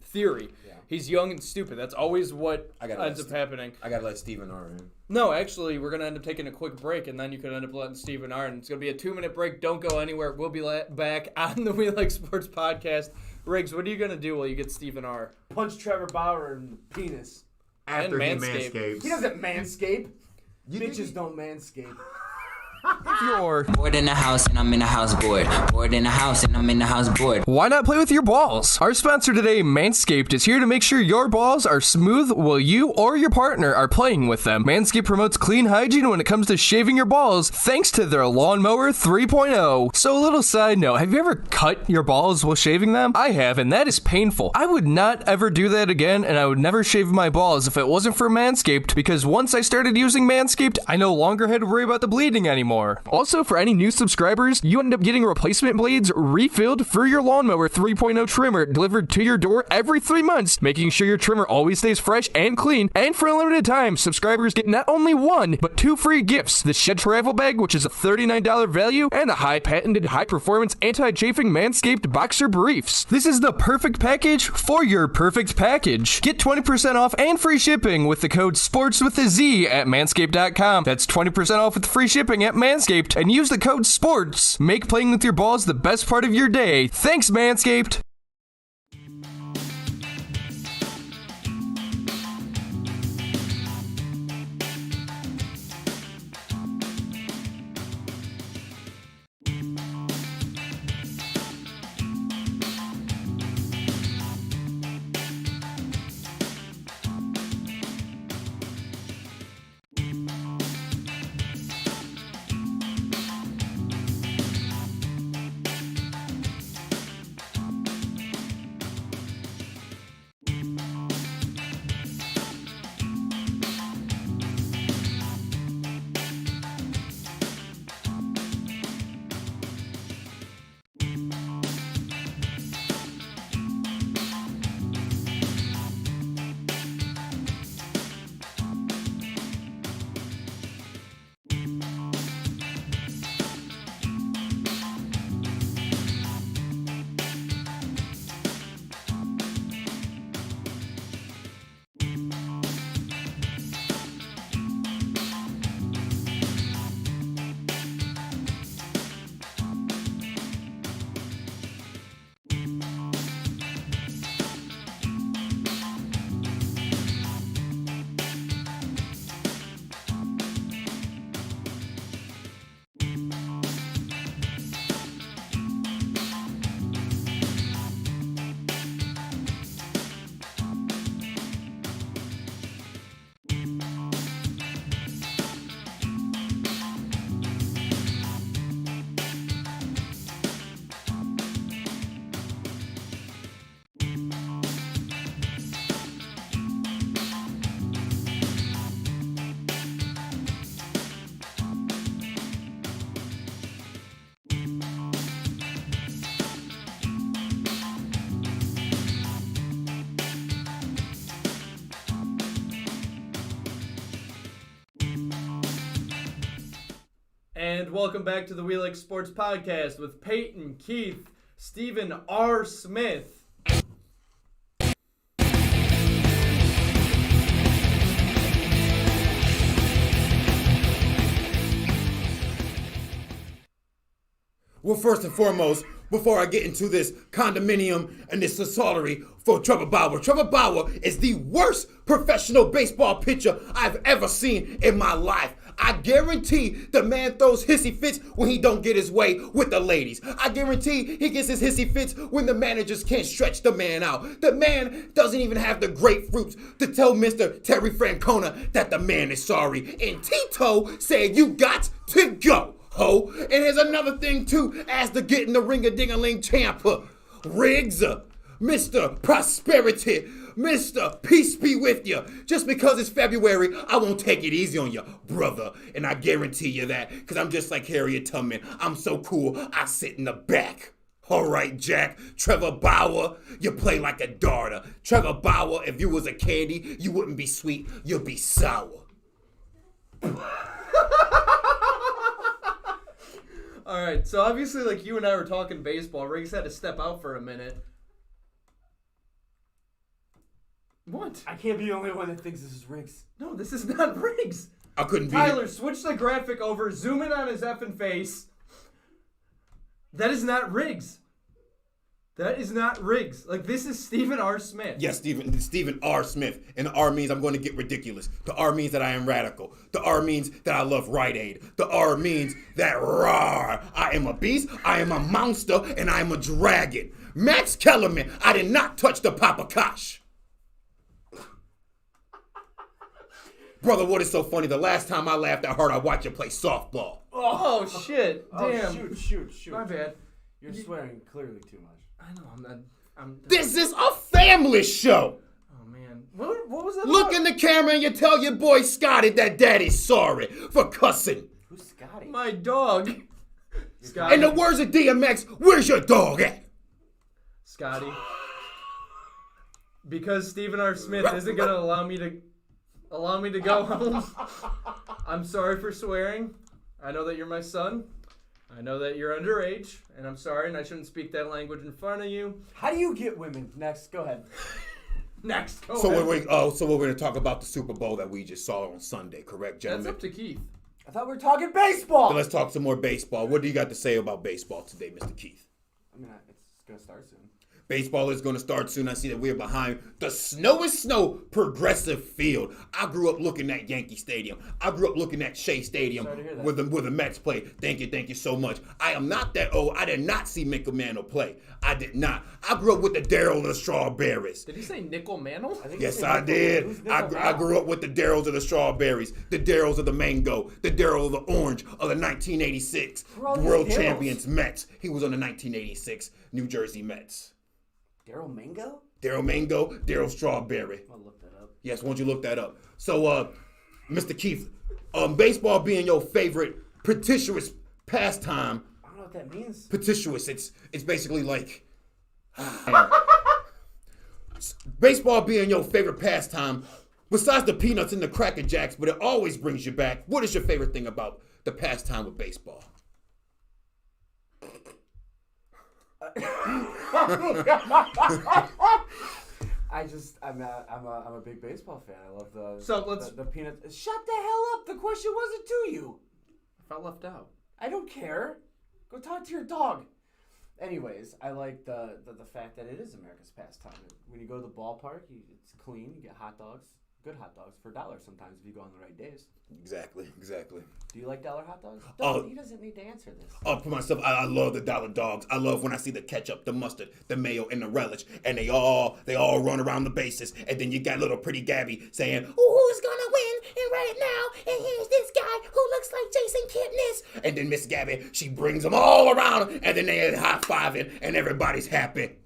theory. Yeah. He's young and stupid. That's always what ends up happening. I gotta let Stephen R in. No, actually, we're gonna end up taking a quick break, and then you could end up letting Stephen R in. It's gonna be a 2-minute break. Don't go anywhere. We'll be back on the We Like Sports podcast. Riggs, what are you gonna do while you get Stephen R? Punch Trevor Bauer in the penis. After he manscapes. He doesn't manscape. Bitches don't manscape. You're bored in the house and I'm in the house bored. Bored in the house and I'm in the house bored. Why not play with your balls? Our sponsor today, Manscaped, is here to make sure your balls are smooth while you or your partner are playing with them. Manscaped promotes clean hygiene when it comes to shaving your balls thanks to their Lawnmower 3.0. So a little side note, have you ever cut your balls while shaving them? I have, and that is painful. I would not ever do that again, and I would never shave my balls if it wasn't for Manscaped, because once I started using Manscaped, I no longer had to worry about the bleeding anymore. Also, for any new subscribers, you end up getting replacement blades refilled for your Lawnmower 3.0 trimmer delivered to your door every 3 months, making sure your trimmer always stays fresh and clean. And for a limited time, subscribers get not only 1, but 2 free gifts: the Shed Travel Bag, which is a $39 value, and the patented high-performance anti-chafing Manscaped Boxer Briefs. This is the perfect package for your perfect package. Get 20% off and free shipping with the code SPORTSWITHAZ at manscaped.com. That's 20% off with free shipping at Manscaped, and use the code SPORTS. Make playing with your balls the best part of your day. Thanks, Manscaped. And welcome back to the We Like Sports podcast with Payton, Keith, Stephen R. Smith. Well, first and foremost, before I get into this condominium and this sorority for Trevor Bauer is the worst professional baseball pitcher I've ever seen in my life. I guarantee the man throws hissy fits when he don't get his way with the ladies. I guarantee he gets his hissy fits when the managers can't stretch the man out. The man doesn't even have the grapefruits to tell Mr. Terry Francona that the man is sorry. And Tito said, "You got to go." ho. And here's another thing, too, as to getting the ring-a-ding-a-ling champ. Riggs, Mr. Prosperity, Mr. Peace be with you. Just because it's February, I won't take it easy on you, brother. And I guarantee you that, because I'm just like Harriet Tubman. I'm so cool, I sit in the back. All right, Jack. Trevor Bauer, you play like a daughter. Trevor Bauer, if you was a candy, you wouldn't be sweet, you'd be sour. All right, so obviously, like, you and I were talking baseball. Riggs had to step out for a minute. What? I can't be the only one that thinks this is Riggs. No, this is not Riggs. I couldn't be. Tyler, switch the graphic over. Zoom in on his effing face. That is not Riggs. That is not Riggs. Like, this is Stephen R. Smith. Yes, Stephen R. Smith. And the R means I'm going to get ridiculous. The R means that I am radical. The R means that I love Rite Aid. The R means that rawr, I am a beast, I am a monster, and I am a dragon. Max Kellerman, I did not touch the papacash. Brother, what is so funny? The last time I laughed that hard, I watched you play softball. Oh, shit. Damn. Oh, shoot. My bad. You're swearing clearly too much. I know, This is a family show. Oh, man. What was that Look about? in the camera and you tell your boy Scotty that daddy's sorry for cussing. Who's Scotty? My dog. Scotty. In the words of DMX, where's your dog at? Scotty. Because Stephen R. Smith isn't going to allow me to go home. I'm sorry for swearing. I know that you're my son. I know that you're underage, and I'm sorry, and I shouldn't speak that language in front of you. How do you get women? Next, go ahead. Next, go So ahead. we're going to talk about the Super Bowl that we just saw on Sunday, correct, gentlemen? That's up to Keith. I thought we were talking baseball. So let's talk some more baseball. What do you got to say about baseball today, Mr. Keith? I mean, it's going to start soon. Baseball is going to start soon. I see that we're behind the Snow Progressive Field. I grew up looking at Yankee Stadium. I grew up looking at Shea Stadium where the Mets play. Thank you so much. I am not that old. I did not see Mick Mantle play. I did not. I grew up with the Darryl of the Strawberries. Did he say Nickel Mantle? Yes, I did. I grew up with the Darryls of the Strawberries, the Darryls of the Mango, the Darryl of the Orange of the 1986 World Champions Mets. He was on the 1986 New Jersey Mets. Daryl Mango? Daryl Mango, Daryl Strawberry. I'll look that up. Yes, why don't you look that up? So, Mr. Keith, baseball being your favorite petitious pastime. I don't know what that means. Petitious, it's basically like baseball being your favorite pastime. Besides the peanuts and the Cracker Jacks, but it always brings you back. What is your favorite thing about the pastime of baseball? I'm a big baseball fan. I love the peanuts. Shut the hell up! The question wasn't to you. I felt left out. I don't care. Go talk to your dog. Anyways, I like the fact that it is America's pastime. When you go to the ballpark, it's clean. You get hot dogs, good hot dogs for $1 sometimes if you go on the right days. Exactly. Do you like dollar hot dogs? He doesn't need to answer this. For myself, I love the dollar dogs. I love when I see the ketchup, the mustard, the mayo, and the relish, and they all run around the bases, and then you got little pretty Gabby saying, "Who's gonna win?" And right now, and here's this guy who looks like Jason Kipnis, and then Miss Gabby, she brings them all around, and then they high-fiving, and everybody's happy.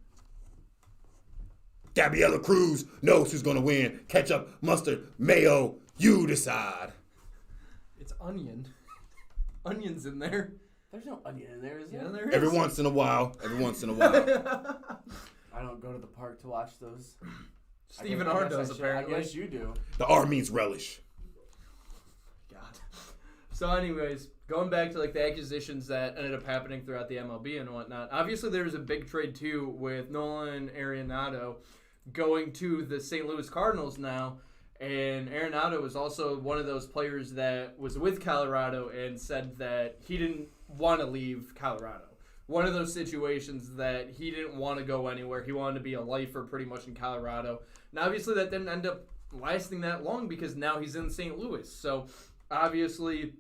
Gabriella Cruz knows who's gonna win. Ketchup, mustard, mayo, you decide. It's onion. Onion's in there. There's no onion in there, is there? Yeah, there is. Every once in a while. I don't go to the park to watch those. Stephen R. does, apparently. I guess you do. The R means relish. God. So anyways, going back to like the acquisitions that ended up happening throughout the MLB and whatnot, obviously there was a big trade too with Nolan Arenado going to the St. Louis Cardinals now. And Arenado was also one of those players that was with Colorado and said that he didn't want to leave Colorado. One of those situations that he didn't want to go anywhere. He wanted to be a lifer pretty much in Colorado. And obviously that didn't end up lasting that long because now he's in St. Louis. So obviously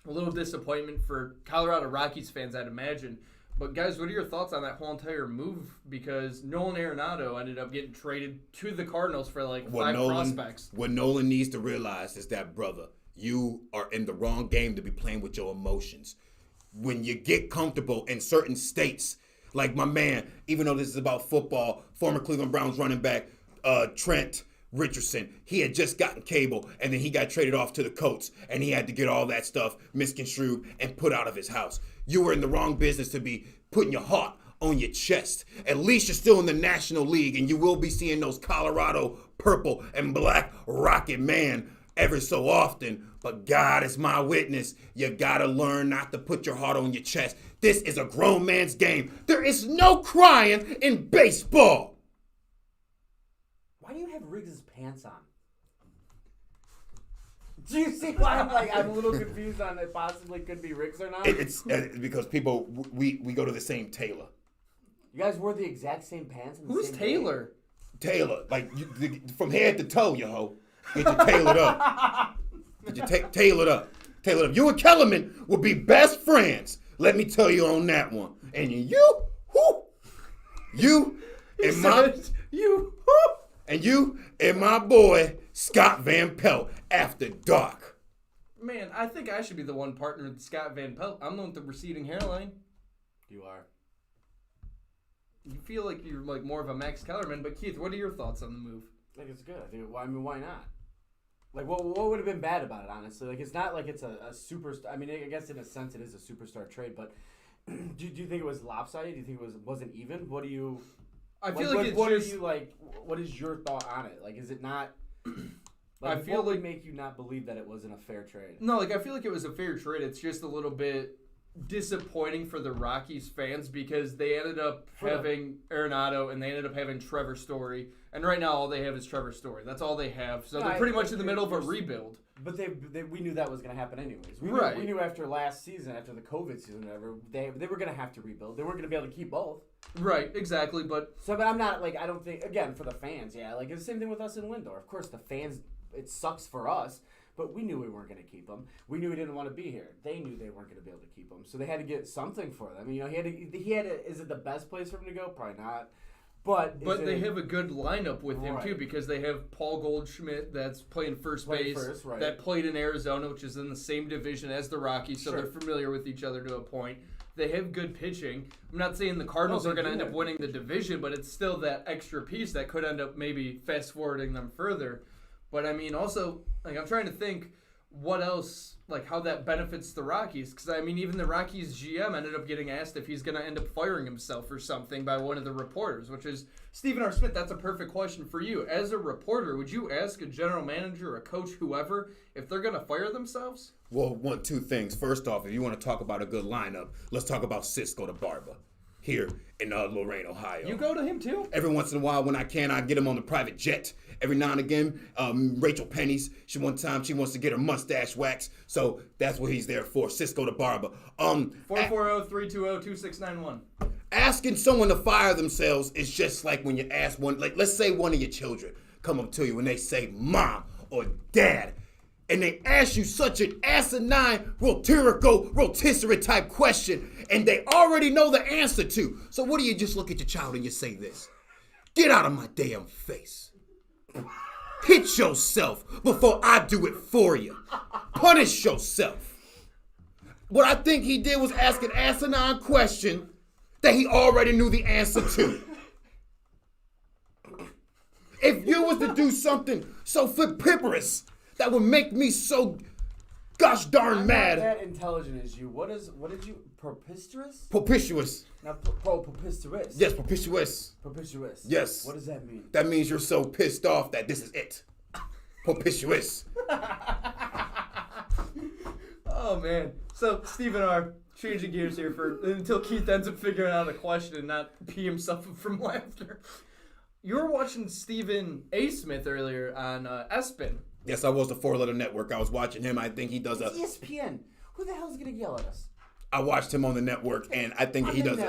a little disappointment for Colorado Rockies fans, I'd imagine. But guys, what are your thoughts on that whole entire move? Because Nolan Arenado ended up getting traded to the Cardinals for like five prospects. What Nolan needs to realize is that, brother, you are in the wrong game to be playing with your emotions. when you get comfortable in certain states, like my man, even though this is about football, former Cleveland Browns running back Trent Richardson, he had just gotten cable, and then he got traded off to the Colts, and he had to get all that stuff misconstrued and put out of his house. You were in the wrong business to be putting your heart on your chest. At least you're still in the National League, and you will be seeing those Colorado purple and black Rocket Man ever so often. But God is my witness. You gotta learn not to put your heart on your chest. This is a grown man's game. There is no crying in baseball. Why do you have Riggs' pants on? Do you see why I'm a little confused on it possibly could be Riggs or not? It's because people, we go to the same tailor. You guys wore the exact same pants? Who's Taylor? Taylor. Like, from head to toe, you hoe. Get you tailored up. Get you tailored up. Tailored up. You and Kellerman will be best friends. Let me tell you on that one. And you and my boy, Scott Van Pelt, after dark. Man, I think I should be the one partner with Scott Van Pelt. I'm the one with the receding hairline. You are. You feel like you're like more of a Max Kellerman, but Keith, what are your thoughts on the move? I think it's good. I mean, why not? Like, what would have been bad about it, honestly? Like, it's not like it's a superstar. I mean, I guess in a sense it is a superstar trade, but do you think it was lopsided? Do you think it wasn't even? What do you... I feel like it's what just... are you, like, what is your thought on it? Like, is it not... I feel what would like... make you not believe that it wasn't a fair trade? No, like, I feel like it was a fair trade. It's just a little bit disappointing for the Rockies fans because they ended up having Arenado and they ended up having Trevor Story. And right now, all they have is Trevor Story. That's all they have. So they're pretty much in the middle of a rebuild. But we knew that was going to happen anyways. We knew after last season, after the COVID season, whatever, they were going to have to rebuild. They weren't going to be able to keep both. Right, exactly. But I'm not like I don't think again for the fans. Yeah, like it's the same thing with us in Lindor. Of course, the fans. It sucks for us, but we knew we weren't going to keep him. We knew he didn't want to be here. They knew they weren't going to be able to keep him, so they had to get something for them. You know, he had to. Is it the best place for him to go? Probably not. But they have a good lineup with him, too, because they have Paul Goldschmidt that's playing first base, that played in Arizona, which is in the same division as the Rockies, so they're familiar with each other to a point. They have good pitching. I'm not saying the Cardinals are going to end up winning the division, but it's still that extra piece that could end up maybe fast-forwarding them further. But, I mean, also, like I'm trying to think what else, like how that benefits the Rockies. Because, I mean, even the Rockies GM ended up getting asked if he's going to end up firing himself or something by one of the reporters, which is, Stephen R. Smith, that's a perfect question for you. As a reporter, would you ask a general manager, a coach, whoever, if they're going to fire themselves? Well, two things. First off, if you want to talk about a good lineup, let's talk about Cisco the Barber here in Lorain, Ohio. You go to him, too? Every once in a while, when I can, I get him on the private jet. Every now and again, Rachel Penny's, she wants to get her mustache waxed, so that's what he's there for, Cisco the Barber. 440-320-2691. Asking someone to fire themselves is just like when you ask one, like let's say one of your children come up to you and they say mom or dad, and they ask you such an asinine, rotisserie type question, and they already know the answer to. So what do you just look at your child and you say this? Get out of my damn face. Hit yourself before I do it for you. Punish yourself. What I think he did was ask an asinine question that he already knew the answer to. If you was to do something so flipiperous that would make me so gosh darn mad. I'm not that intelligent as you. What did you? Propitious? Propitious. Now, propitious. Yes, propitious. Propitious. Yes. What does that mean? That means you're so pissed off that this is it. Propitious. Oh, man. So, Stephen R., changing gears here until Keith ends up figuring out a question and not pee himself from laughter. You were watching Stephen A. Smith earlier on ESPN. Yes, I was the 4-letter network. I was watching him. I think he does It's ESPN. Who the hell's going to yell at us? I watched him on the network, and I think he does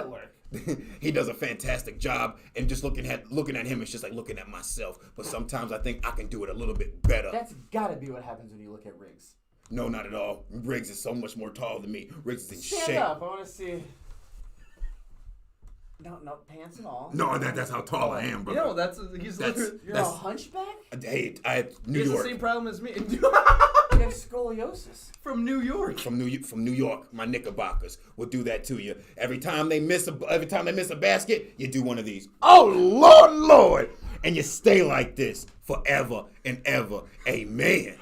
he does a fantastic job. And just looking at him, it's just like looking at myself. But sometimes I think I can do it a little bit better. That's got to be what happens when you look at Riggs. No, not at all. Riggs is so much more tall than me. Riggs is in shape. Stand up. I want to see. No pants at all. No, that's how tall I am, bro. You know, he's literally. You're a hunchback? Hey, New He has York. the same problem as me. You have scoliosis. From New York. From New York, my Knickerbockers will do that to you. Every time they miss a basket, you do one of these. Oh Lord, and you stay like this forever and ever. Amen.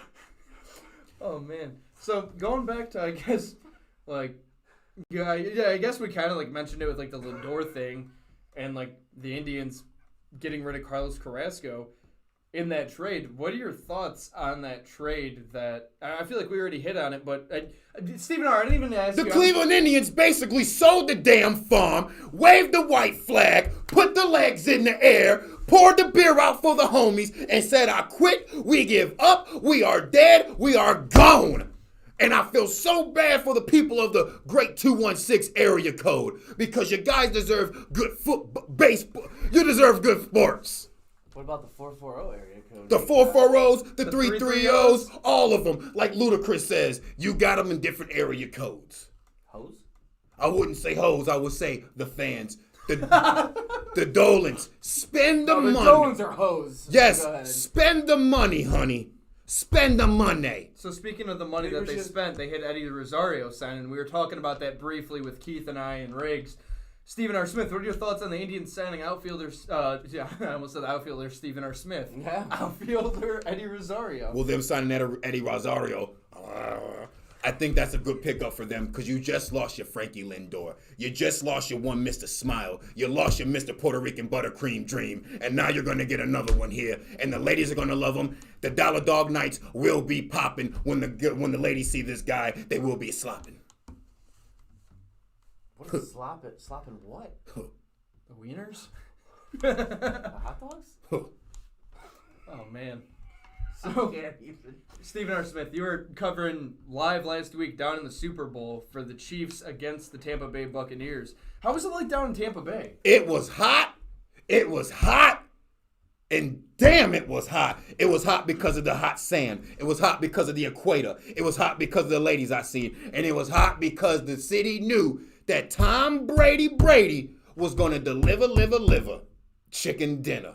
Oh man. So going back to, I guess, like, I guess we kind of like mentioned it with like the Lindor thing, and like the Indians getting rid of Carlos Carrasco in that trade. What are your thoughts on that trade? That I feel like we already hit on it, but Stephen R., I didn't even ask you. The Cleveland Indians basically sold the damn farm, waved the white flag, put the legs in the air, poured the beer out for the homies, and said, I quit, we give up, we are dead, we are gone. And I feel so bad for the people of the great 216 area code, because you guys deserve good baseball. You deserve good sports. What about the 440 area code? The 440s, the 330s, all of them. Like Ludacris says, you got them in different area codes. Hose? I wouldn't say hoes. I would say the fans. The Dolans. Spend the money. The Dolans are hoes. Yes, spend the money, honey. Spend the money. So speaking of the money that they spent, they had Eddie Rosario sign, and we were talking about that briefly with Keith and I and Riggs. Stephen R. Smith, what are your thoughts on the Indians signing outfielders? I almost said outfielder Stephen R. Smith. Yeah. Outfielder Eddie Rosario. Well, them signing Eddie Rosario, I think that's a good pickup for them, because you just lost your Frankie Lindor. You just lost your one Mr. Smile. You lost your Mr. Puerto Rican Buttercream Dream. And now you're going to get another one here. And the ladies are going to love him. The Dollar Dog Nights will be popping when the ladies see this guy. They will be slopping. What is slopping? Slopping what? The wieners? The hot dogs? Oh, man. So, Stephen R. Smith, you were covering live last week down in the Super Bowl for the Chiefs against the Tampa Bay Buccaneers. How was it like down in Tampa Bay? It was hot. It was hot. And damn, it was hot. It was hot because of the hot sand. It was hot because of the equator. It was hot because of the ladies I seen. And it was hot because the city knew that Tom Brady was going to deliver chicken dinner.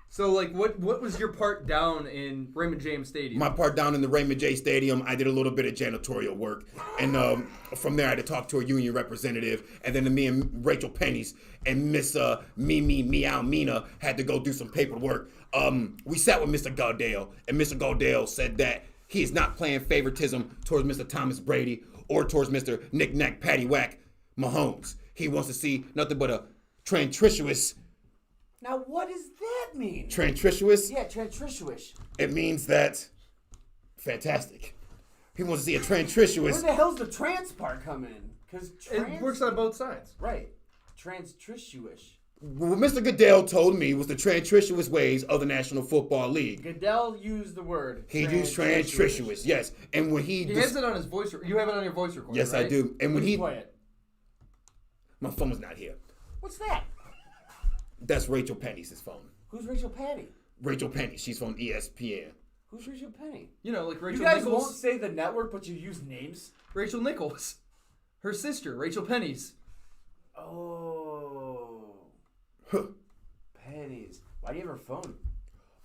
So, like, what was your part down in Raymond James Stadium? My part down in the Raymond J. Stadium, I did a little bit of janitorial work. And from there, I had to talk to a union representative. And then me and Rachel Pennies and Miss Mimi Meow Mina had to go do some paperwork. We sat with Mr. Gaudale, and Mr. Gaudale said that he is not playing favoritism towards Mr. Thomas Brady or towards Mr. Knick Knack Paddywhack Mahomes. He wants to see nothing but a trantricious. Now, what does that mean? Trantricious? Yeah, trantricious. It means that fantastic. He wants to see a trantricious. Where the hell's the trans part come in? Because it works on both sides. Right. Trantricious. What Mr. Goodell told me was the trantricious ways of the National Football League. Goodell used the word. He used trantricious, yes. And when he has it on his voice. You have it on your voice recorder. Yes, right? I do. And when he play it. My phone was not here. What's that? That's Rachel Penny's phone. Who's Rachel Penny? Rachel Penny. She's from ESPN. Who's Rachel Penny? You know, like Rachel You guys Nichols. won't say the network, but you use names? Rachel Nichols. Her sister, Rachel Penny's. Oh. Pennies. Why do you have her phone?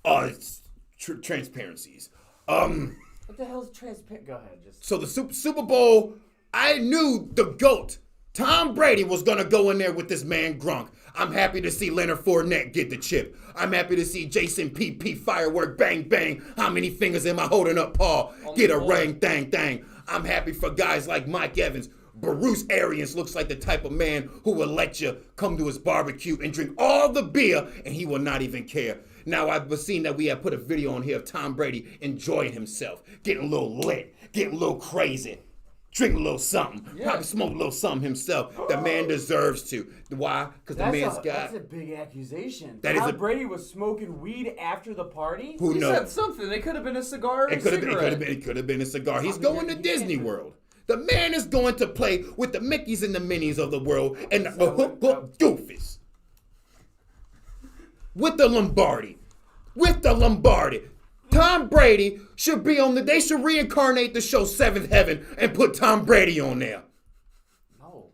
It's transparencies. What the hell is transparent? Go ahead. So the Super Bowl, I knew the GOAT, Tom Brady, was going to go in there with this man Gronk. I'm happy to see Leonard Fournette get the chip. I'm happy to see Jason P.P. firework, bang, bang. How many fingers am I holding up, Paul? Get a ring, dang. I'm happy for guys like Mike Evans. Bruce Arians looks like the type of man who will let you come to his barbecue and drink all the beer, and he will not even care. Now, I've seen that we have put a video on here of Tom Brady enjoying himself, getting a little lit, getting a little crazy, drink a little something, probably smoke a little something himself. The man deserves to. Why? Because the man's got... That's a big accusation. That Tom Brady was smoking weed after the party? Who knows? He said something. It could have been a cigar or it could have been a cigar. He's going to Disney World. The man is going to play with the Mickeys and the Minnies of the world and the Goofies. With the Lombardi. Tom Brady should be on they should reincarnate the show Seventh Heaven and put Tom Brady on there. No.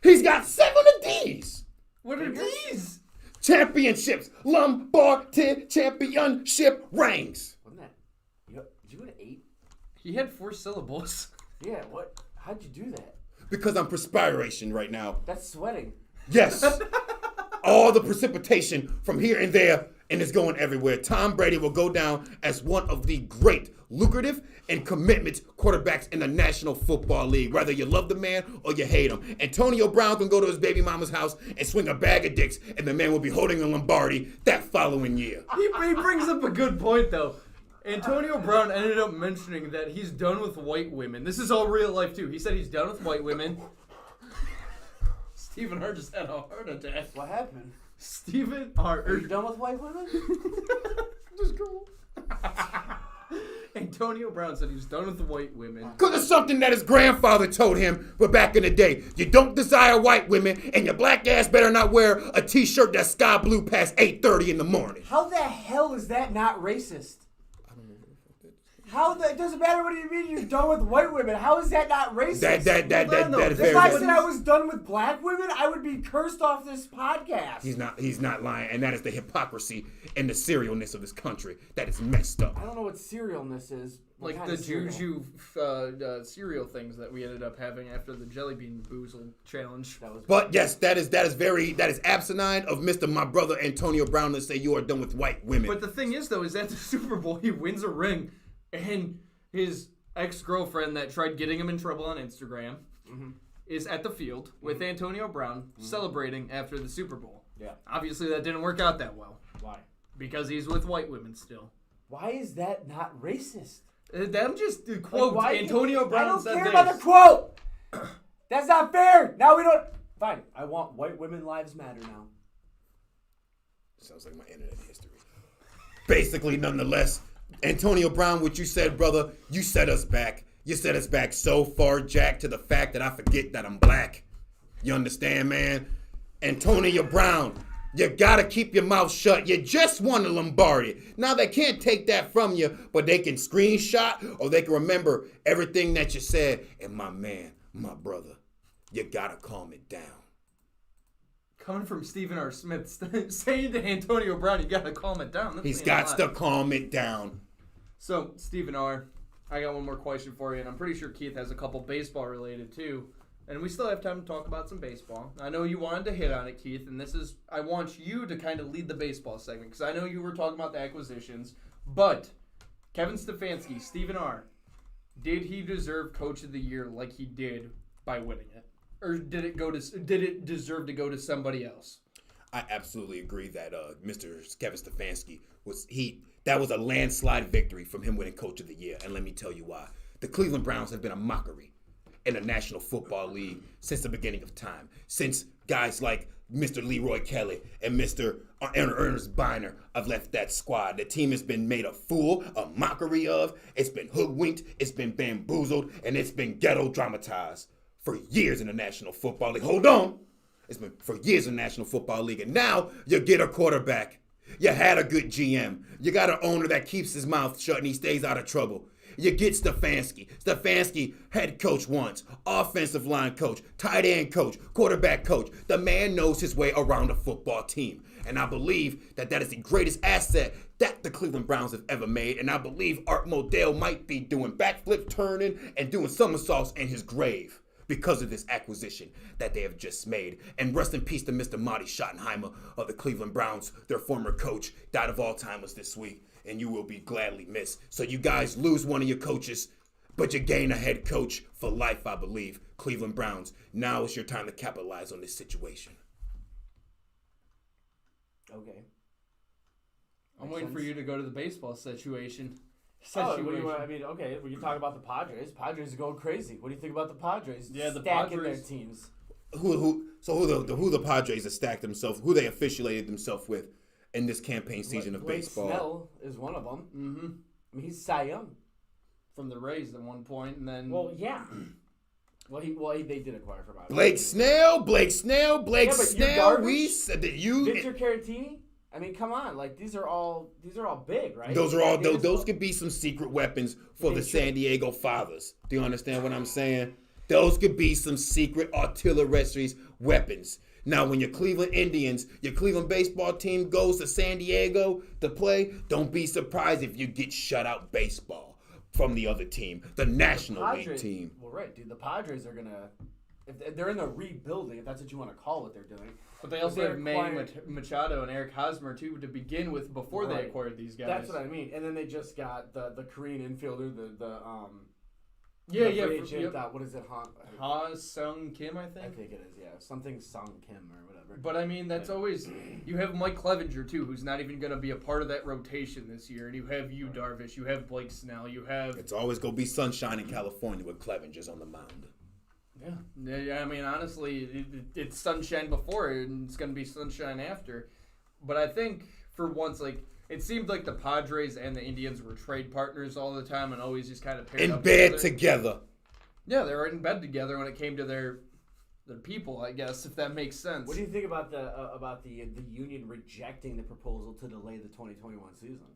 He's got 7 of these. What are these? Championships. Lombardi championship rings. Wasn't that? Did you go to 8? He had 4 syllables. Yeah. What? How'd you do that? Because I'm perspiration right now. That's sweating. Yes. All the precipitation from here and there, and it's going everywhere. Tom Brady will go down as one of the great, lucrative, and commitment quarterbacks in the National Football League. Whether you love the man or you hate him. Antonio Brown can go to his baby mama's house and swing a bag of dicks, and the man will be holding a Lombardi that following year. He brings up a good point, though. Antonio Brown ended up mentioning that he's done with white women. This is all real life, too. He said he's done with white women. Stephen R. just had a heart attack. What happened? Stephen R. Are you done with white women? Just go. Antonio Brown said he's done with the white women. Because it's something that his grandfather told him back in the day. You don't desire white women, and your black ass better not wear a t-shirt that's sky blue past 8:30 in the morning. How the hell is that not racist? It doesn't matter what you mean you're done with white women. How is that not racist? That is If very I good. said I was done with black women, I would be cursed off this podcast. He's not lying, and that is the hypocrisy and the serialness of this country that is messed up. I don't know what serialness is. What Like kind the of cereal? Juju cereal things that we ended up having after the Jelly Bean Boozled challenge. But yes, that is asinine of Mr. My brother Antonio Brown to say you are done with white women. But the thing is, though, is at the Super Bowl, he wins a ring, and his ex-girlfriend that tried getting him in trouble on Instagram is at the field with Antonio Brown celebrating after the Super Bowl. Yeah. Obviously, that didn't work out that well. Why? Because he's with white women still. Why is that not racist? Them just quote Antonio Brown I don't said care this. about the quote. That's not fair. Now we don't. Fine. I want white women lives matter now. Sounds like my internet history. Basically, nonetheless, Antonio Brown, what you said, brother, you set us back. You set us back so far, Jack, to the fact that I forget that I'm black. You understand, man? Antonio Brown, you gotta keep your mouth shut. You just won a Lombardi. Now they can't take that from you, but they can screenshot or they can remember everything that you said. And my man, my brother, you gotta calm it down. Coming from Stephen R. Smith, saying to Antonio Brown, you gotta calm it down. He's got to calm it down. So, Stephen R., I got one more question for you, and I'm pretty sure Keith has a couple baseball related too. And we still have time to talk about some baseball. I know you wanted to hit on it, Keith, and I want you to kind of lead the baseball segment, because I know you were talking about the acquisitions, but Kevin Stefanski, Stephen R., did he deserve Coach of the Year like he did by winning it? Or did it deserve to go to somebody else? I absolutely agree that Mr. Kevin Stefanski that was a landslide victory from him winning Coach of the Year, and let me tell you why. The Cleveland Browns have been a mockery in the National Football League since the beginning of time. Since guys like Mr. Leroy Kelly and Mr. Ernest Biner have left that squad. The team has been made a fool, a mockery of. It's been hoodwinked, it's been bamboozled, and it's been ghetto dramatized for years in the National Football League. Hold on. It's been for years in the National Football League. And now you get a quarterback. You had a good GM. You got an owner that keeps his mouth shut and he stays out of trouble. You get Stefanski. Stefanski, head coach once, offensive line coach, tight end coach, quarterback coach. The man knows his way around a football team. And I believe that is the greatest asset that the Cleveland Browns have ever made. And I believe Art Modell might be doing backflips, turning, and doing somersaults in his grave because of this acquisition that they have just made. And rest in peace to Mr. Marty Schottenheimer of the Cleveland Browns, their former coach, died of Alzheimer's this week, and you will be gladly missed. So you guys lose one of your coaches, but you gain a head coach for life, I believe. Cleveland Browns, now is your time to capitalize on this situation. Okay. I'm waiting for you to go to the baseball situation. Oh, okay, we can talk about the Padres. Padres are going crazy. What do you think about the Padres? Yeah, the stacking Padres. their teams. Who the Padres have stacked themselves, who they officiated themselves with in this campaign season of Blake baseball. Snell is one of them. Mm-hmm. I mean, he's Cy Young. From the Rays at one point, and then... Well, yeah. They did acquire from out. Blake Snell, Snell, Darvish, Weiss, Victor Caratini. I mean, come on, like these are all big, right? Those could be some secret weapons for the San Diego Fathers. Do you understand what I'm saying? Those could be some secret artillery weapons. Now, when your Cleveland Indians, your Cleveland baseball team goes to San Diego to play, don't be surprised if you get shut out baseball from the other team, the National League team. Well, right, dude. The Padres are going to, if they're in the rebuilding, if that's what you want to call what they're doing. But they also have Manny Machado and Eric Hosmer, too, to begin with before they acquired these guys. That's what I mean. And then they just got the Korean infielder, what is it? Ha Sung Kim, I think. I think it is, yeah. Something Sung Kim or whatever. But I mean, that's always. You have Mike Clevenger, too, who's not even going to be a part of that rotation this year. And you have Darvish. You have Blake Snell. You have. It's always going to be sunshine in California with Clevenger's on the mound. Yeah. I mean, honestly, it's sunshine before and it's going to be sunshine after. But I think for once, it seemed like the Padres and the Indians were trade partners all the time and always just kind of paired up bed together. Yeah, they were in bed together when it came to their people, I guess, if that makes sense. What do you think about the union rejecting the proposal to delay the 2021 season?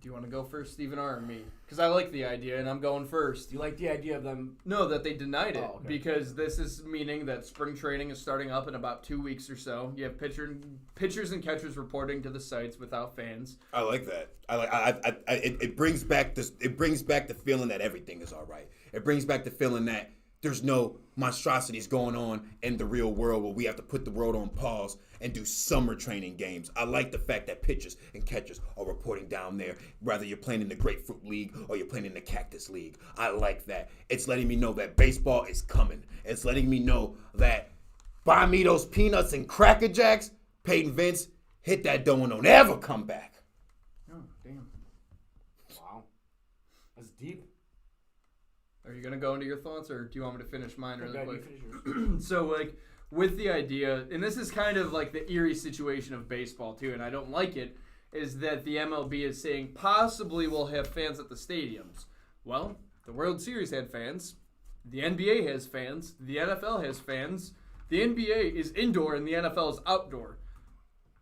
Do you want to go first, Stephen, or me? Because I like the idea, and I'm going first. Do you like the idea of them? No, that they denied it. Oh, okay. Because this is meaning that spring training is starting up in about 2 weeks or so. You have pitchers and catchers reporting to the sites without fans. I like that. It brings back this. It brings back the feeling that everything is all right. It brings back the feeling that there's no monstrosities going on in the real world where we have to put the world on pause and do summer training games. I like the fact that pitchers and catchers are reporting down there, whether you're playing in the Grapefruit League or you're playing in the Cactus League. I like that. It's letting me know that baseball is coming. It's letting me know that buy me those peanuts and Cracker Jacks, Payton Vince, hit that dough and don't ever come back. Oh, damn. Wow. That's deep. Are you going to go into your thoughts, or do you want me to finish mine really quick? You finish yours. So, with the idea, and this is kind of like the eerie situation of baseball, too, and I don't like it, is that the MLB is saying possibly we'll have fans at the stadiums. Well, the World Series had fans. The NBA has fans. The NFL has fans. The NBA is indoor, and the NFL is outdoor.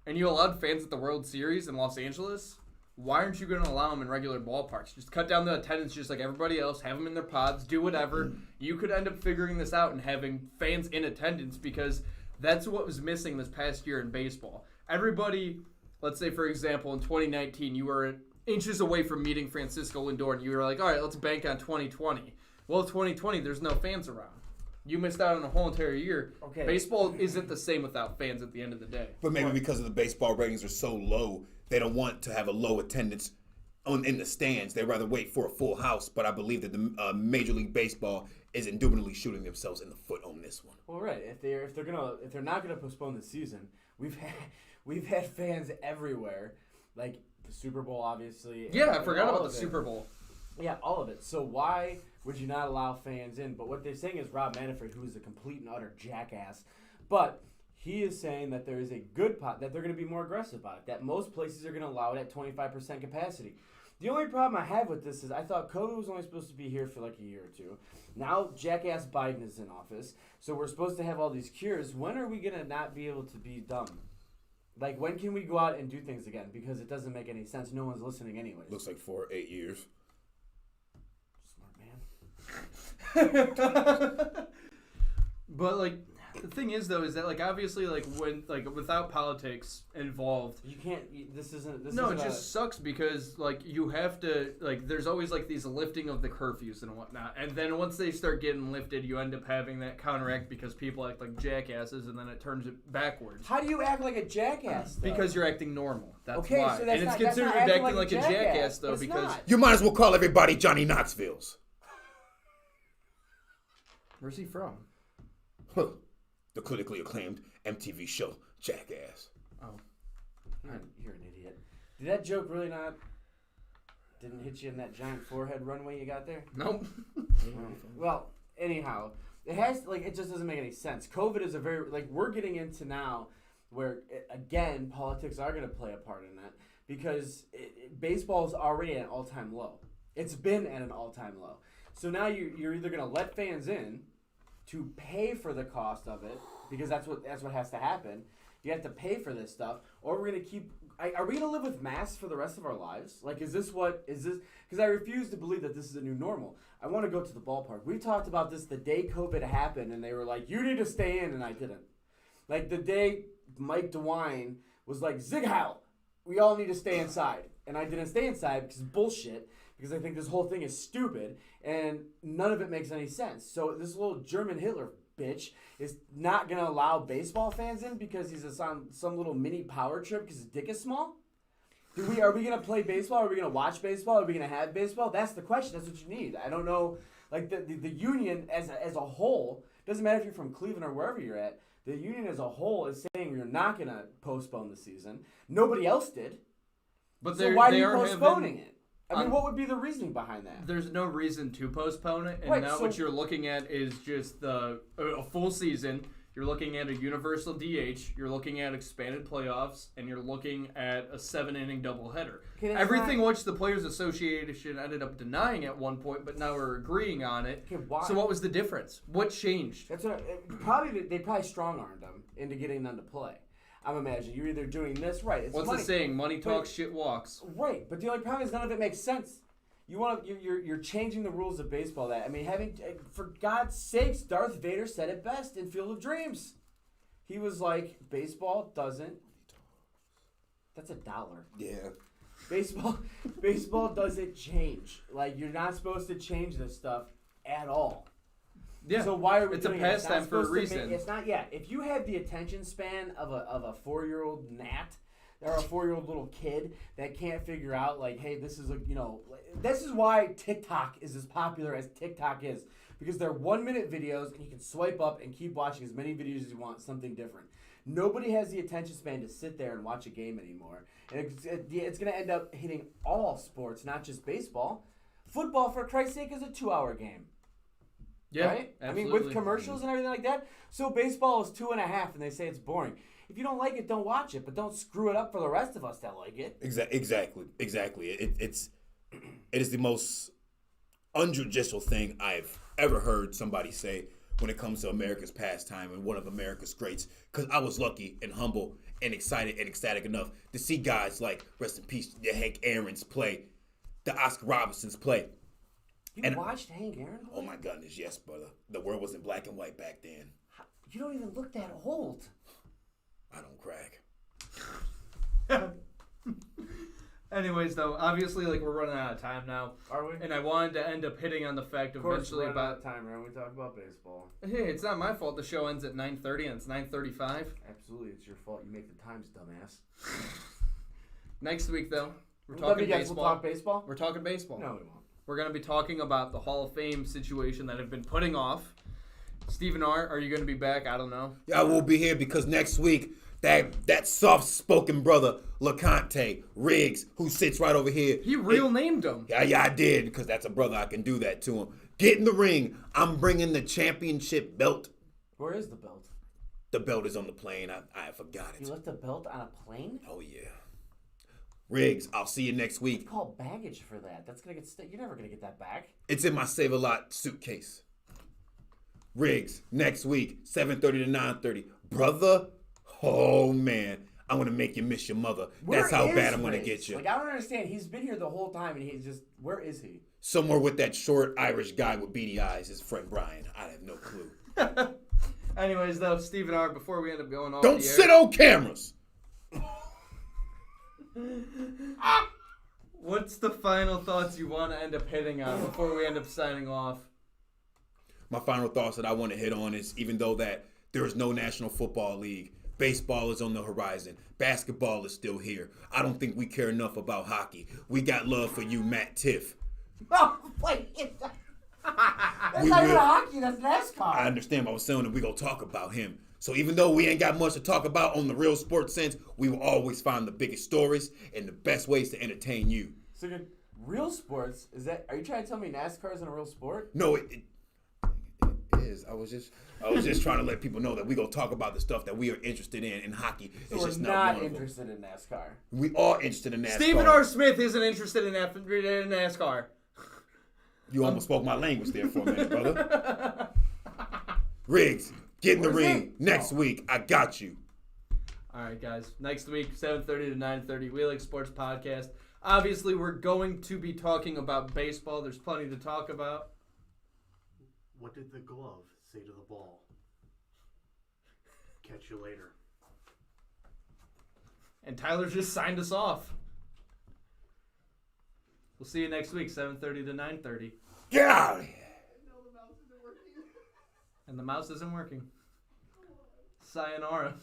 And you allowed fans at the World Series in Los Angeles? Why aren't you going to allow them in regular ballparks? Just cut down the attendance just like everybody else. Have them in their pods. Do whatever. You could end up figuring this out and having fans in attendance because that's what was missing this past year in baseball. Everybody, let's say, for example, in 2019, you were inches away from meeting Francisco Lindor, and you were like, all right, let's bank on 2020. Well, 2020, there's no fans around. You missed out on a whole entire year. Okay. Baseball isn't the same without fans at the end of the day. But maybe because of the baseball ratings are so low, they don't want to have a low attendance in the stands. They'd rather wait for a full house. But I believe that the Major League Baseball is indubitably shooting themselves in the foot on this one. Well, right. If they're not gonna postpone the season, we've had fans everywhere, like the Super Bowl, obviously. Yeah, I forgot about the Super Bowl. Yeah, all of it. So why would you not allow fans in? But what they're saying is Rob Manfred, who is a complete and utter jackass, but he is saying that there is a good pot, that they're going to be more aggressive about it, that most places are going to allow it at 25% capacity. The only problem I have with this is I thought COVID was only supposed to be here for like a year or two. Now jackass Biden is in office, so we're supposed to have all these cures. When are we going to not be able to be dumb? Like, when can we go out and do things again? Because it doesn't make any sense. No one's listening anyways. Looks like 4 or 8 years. But the thing is though is that obviously when without politics involved, you can't. This isn't. It just sucks because you have to there's always these lifting of the curfews and whatnot, and then once they start getting lifted, you end up having that counteract because people act like jackasses, and then it turns it backwards. How do you act like a jackass? Though? Because you're acting normal. That's okay, why. So that's and it's not, considered that's not acting like a jackass though because not. You might as well call everybody Johnny Knoxville's. Where's he from? Huh. The critically acclaimed MTV show Jackass. Oh. You're an idiot. Did that joke really didn't hit you in that giant forehead runway you got there? Nope. Well, anyhow, it just doesn't make any sense. COVID is a very, we're getting into now where, again, politics are going to play a part in that because baseball is already at an all-time low. It's been at an all-time low. So now you're either going to let fans in to pay for the cost of it because that's what has to happen. You have to pay for this stuff, or we're gonna keep. Are we gonna live with masks for the rest of our lives? Like, is this? Because I refuse to believe that this is a new normal. I want to go to the ballpark. We talked about this the day COVID happened, and they were like, "You need to stay in," and I didn't. Like the day Mike DeWine was like, "Zig Heil, we all need to stay inside," and I didn't stay inside because it's bullshit. Because I think this whole thing is stupid, and none of it makes any sense. So this little German Hitler bitch is not going to allow baseball fans in because he's on some little mini power trip because his dick is small? Are we going to play baseball? Are we going to watch baseball? Are we going to have baseball? That's the question. That's what you need. I don't know. Like, the union as a whole, doesn't matter if you're from Cleveland or wherever you're at, the union as a whole is saying you're not going to postpone the season. Nobody else did. But so why are you postponing it? I mean, what would be the reasoning behind that? There's no reason to postpone it, and right, now what you're looking at is just a full season. You're looking at a universal DH. You're looking at expanded playoffs, and you're looking at a 7-inning doubleheader. Okay, everything which the Players Association ended up denying at one point, but now we're agreeing on it. Okay, why? So what was the difference? What changed? That's what they probably strong-armed them into getting them to play. I'm imagining you're either doing this right. It's What's money. the saying? Money talks, shit walks. Right, but the only problem is none of it makes sense. You're changing the rules of baseball. That I mean, for God's sakes, Darth Vader said it best in Field of Dreams. He was like, baseball doesn't. That's $1. Yeah. Baseball doesn't change. Like, you're not supposed to change this stuff at all. Yeah. So why are we it's doing a pastime for a reason. It's not. Yeah. If you have the attention span of a 4-year-old gnat or a 4-year-old little kid that can't figure out, like, hey, this is this is why TikTok is as popular as TikTok is, because they're 1-minute videos and you can swipe up and keep watching as many videos as you want, something different. Nobody has the attention span to sit there and watch a game anymore, and it's going to end up hitting all sports, not just baseball. Football, for Christ's sake, is a 2-hour game. Yeah, right? Absolutely. I mean, with commercials and everything like that. So baseball is 2.5, and they say it's boring. If you don't like it, don't watch it, but don't screw it up for the rest of us that like it. Exactly. It is the most unjudicial thing I've ever heard somebody say when it comes to America's pastime and one of America's greats. Because I was lucky and humble and excited and ecstatic enough to see guys like, rest in peace, the Hank Aaron's play, the Oscar Robertson's play. You watched Hank Aaron play? Oh my goodness, yes, brother. The world wasn't black and white back then. You don't even look that old. I don't crack. Anyways, though, obviously, like, we're running out of time now. Are we? And I wanted to end up hitting on the fact of course, eventually we're about out of time, right? We talk about baseball. Hey, it's not my fault. The show ends at 9:30 and it's 9:35. Absolutely, it's your fault. You make the times, dumbass. Next week, though, we're talking baseball. We'll talk baseball. We're talking baseball. No, we won't. We're going to be talking about the Hall of Fame situation that have been putting off. Stephen R., are you going to be back? I don't know. Yeah, I will be here because next week, that soft-spoken brother, LeConte Riggs, who sits right over here. He named him. Yeah, I did, because that's a brother. I can do that to him. Get in the ring. I'm bringing the championship belt. Where is the belt? The belt is on the plane. I forgot it. You left the belt on a plane? Oh, yeah. Riggs, I'll see you next week. It's called baggage for that. That's gonna get you're never gonna get that back. It's in my Save-A-Lot suitcase. Riggs, next week, 7:30 to 9:30. Brother, oh man, I'm gonna make you miss your mother. That's how bad I'm gonna get you. Like, I don't understand. He's been here the whole time, and he's just, where is he? Somewhere with that short Irish guy with beady eyes, his friend Brian. I have no clue. Anyways, though, Stephen R., before we end up going off Don't the air, sit on cameras. What's the final thoughts you want to end up hitting on before we end up signing off? My final thoughts that I want to hit on is, even though that there is no National Football League, baseball is on the horizon, basketball is still here. I don't think we care enough about hockey. We got love for you, Matt Tiff. Oh, wait. That's not even hockey, that's NASCAR. I understand, but I was saying that we're going to talk about him. So even though we ain't got much to talk about on the Real Sports Sense, we will always find the biggest stories and the best ways to entertain you. So good. Real sports, are you trying to tell me NASCAR isn't a real sport? No, it is. I was just trying to let people know that we're going to talk about the stuff that we are interested in hockey. So it's we're just not interested in NASCAR. We are interested in NASCAR. Stephen R. Smith isn't interested in NASCAR. You almost spoke my language there for a minute, brother. Riggs, get in the ring next week. I got you. All right, guys. Next week, 7:30 to 9:30, We Like Sports Podcast. Obviously, we're going to be talking about baseball. There's plenty to talk about. What did the glove say to the ball? Catch you later. And Tyler just signed us off. We'll see you next week, 7:30 to 9:30. Get out of here. And the mouse isn't working. Sayonara.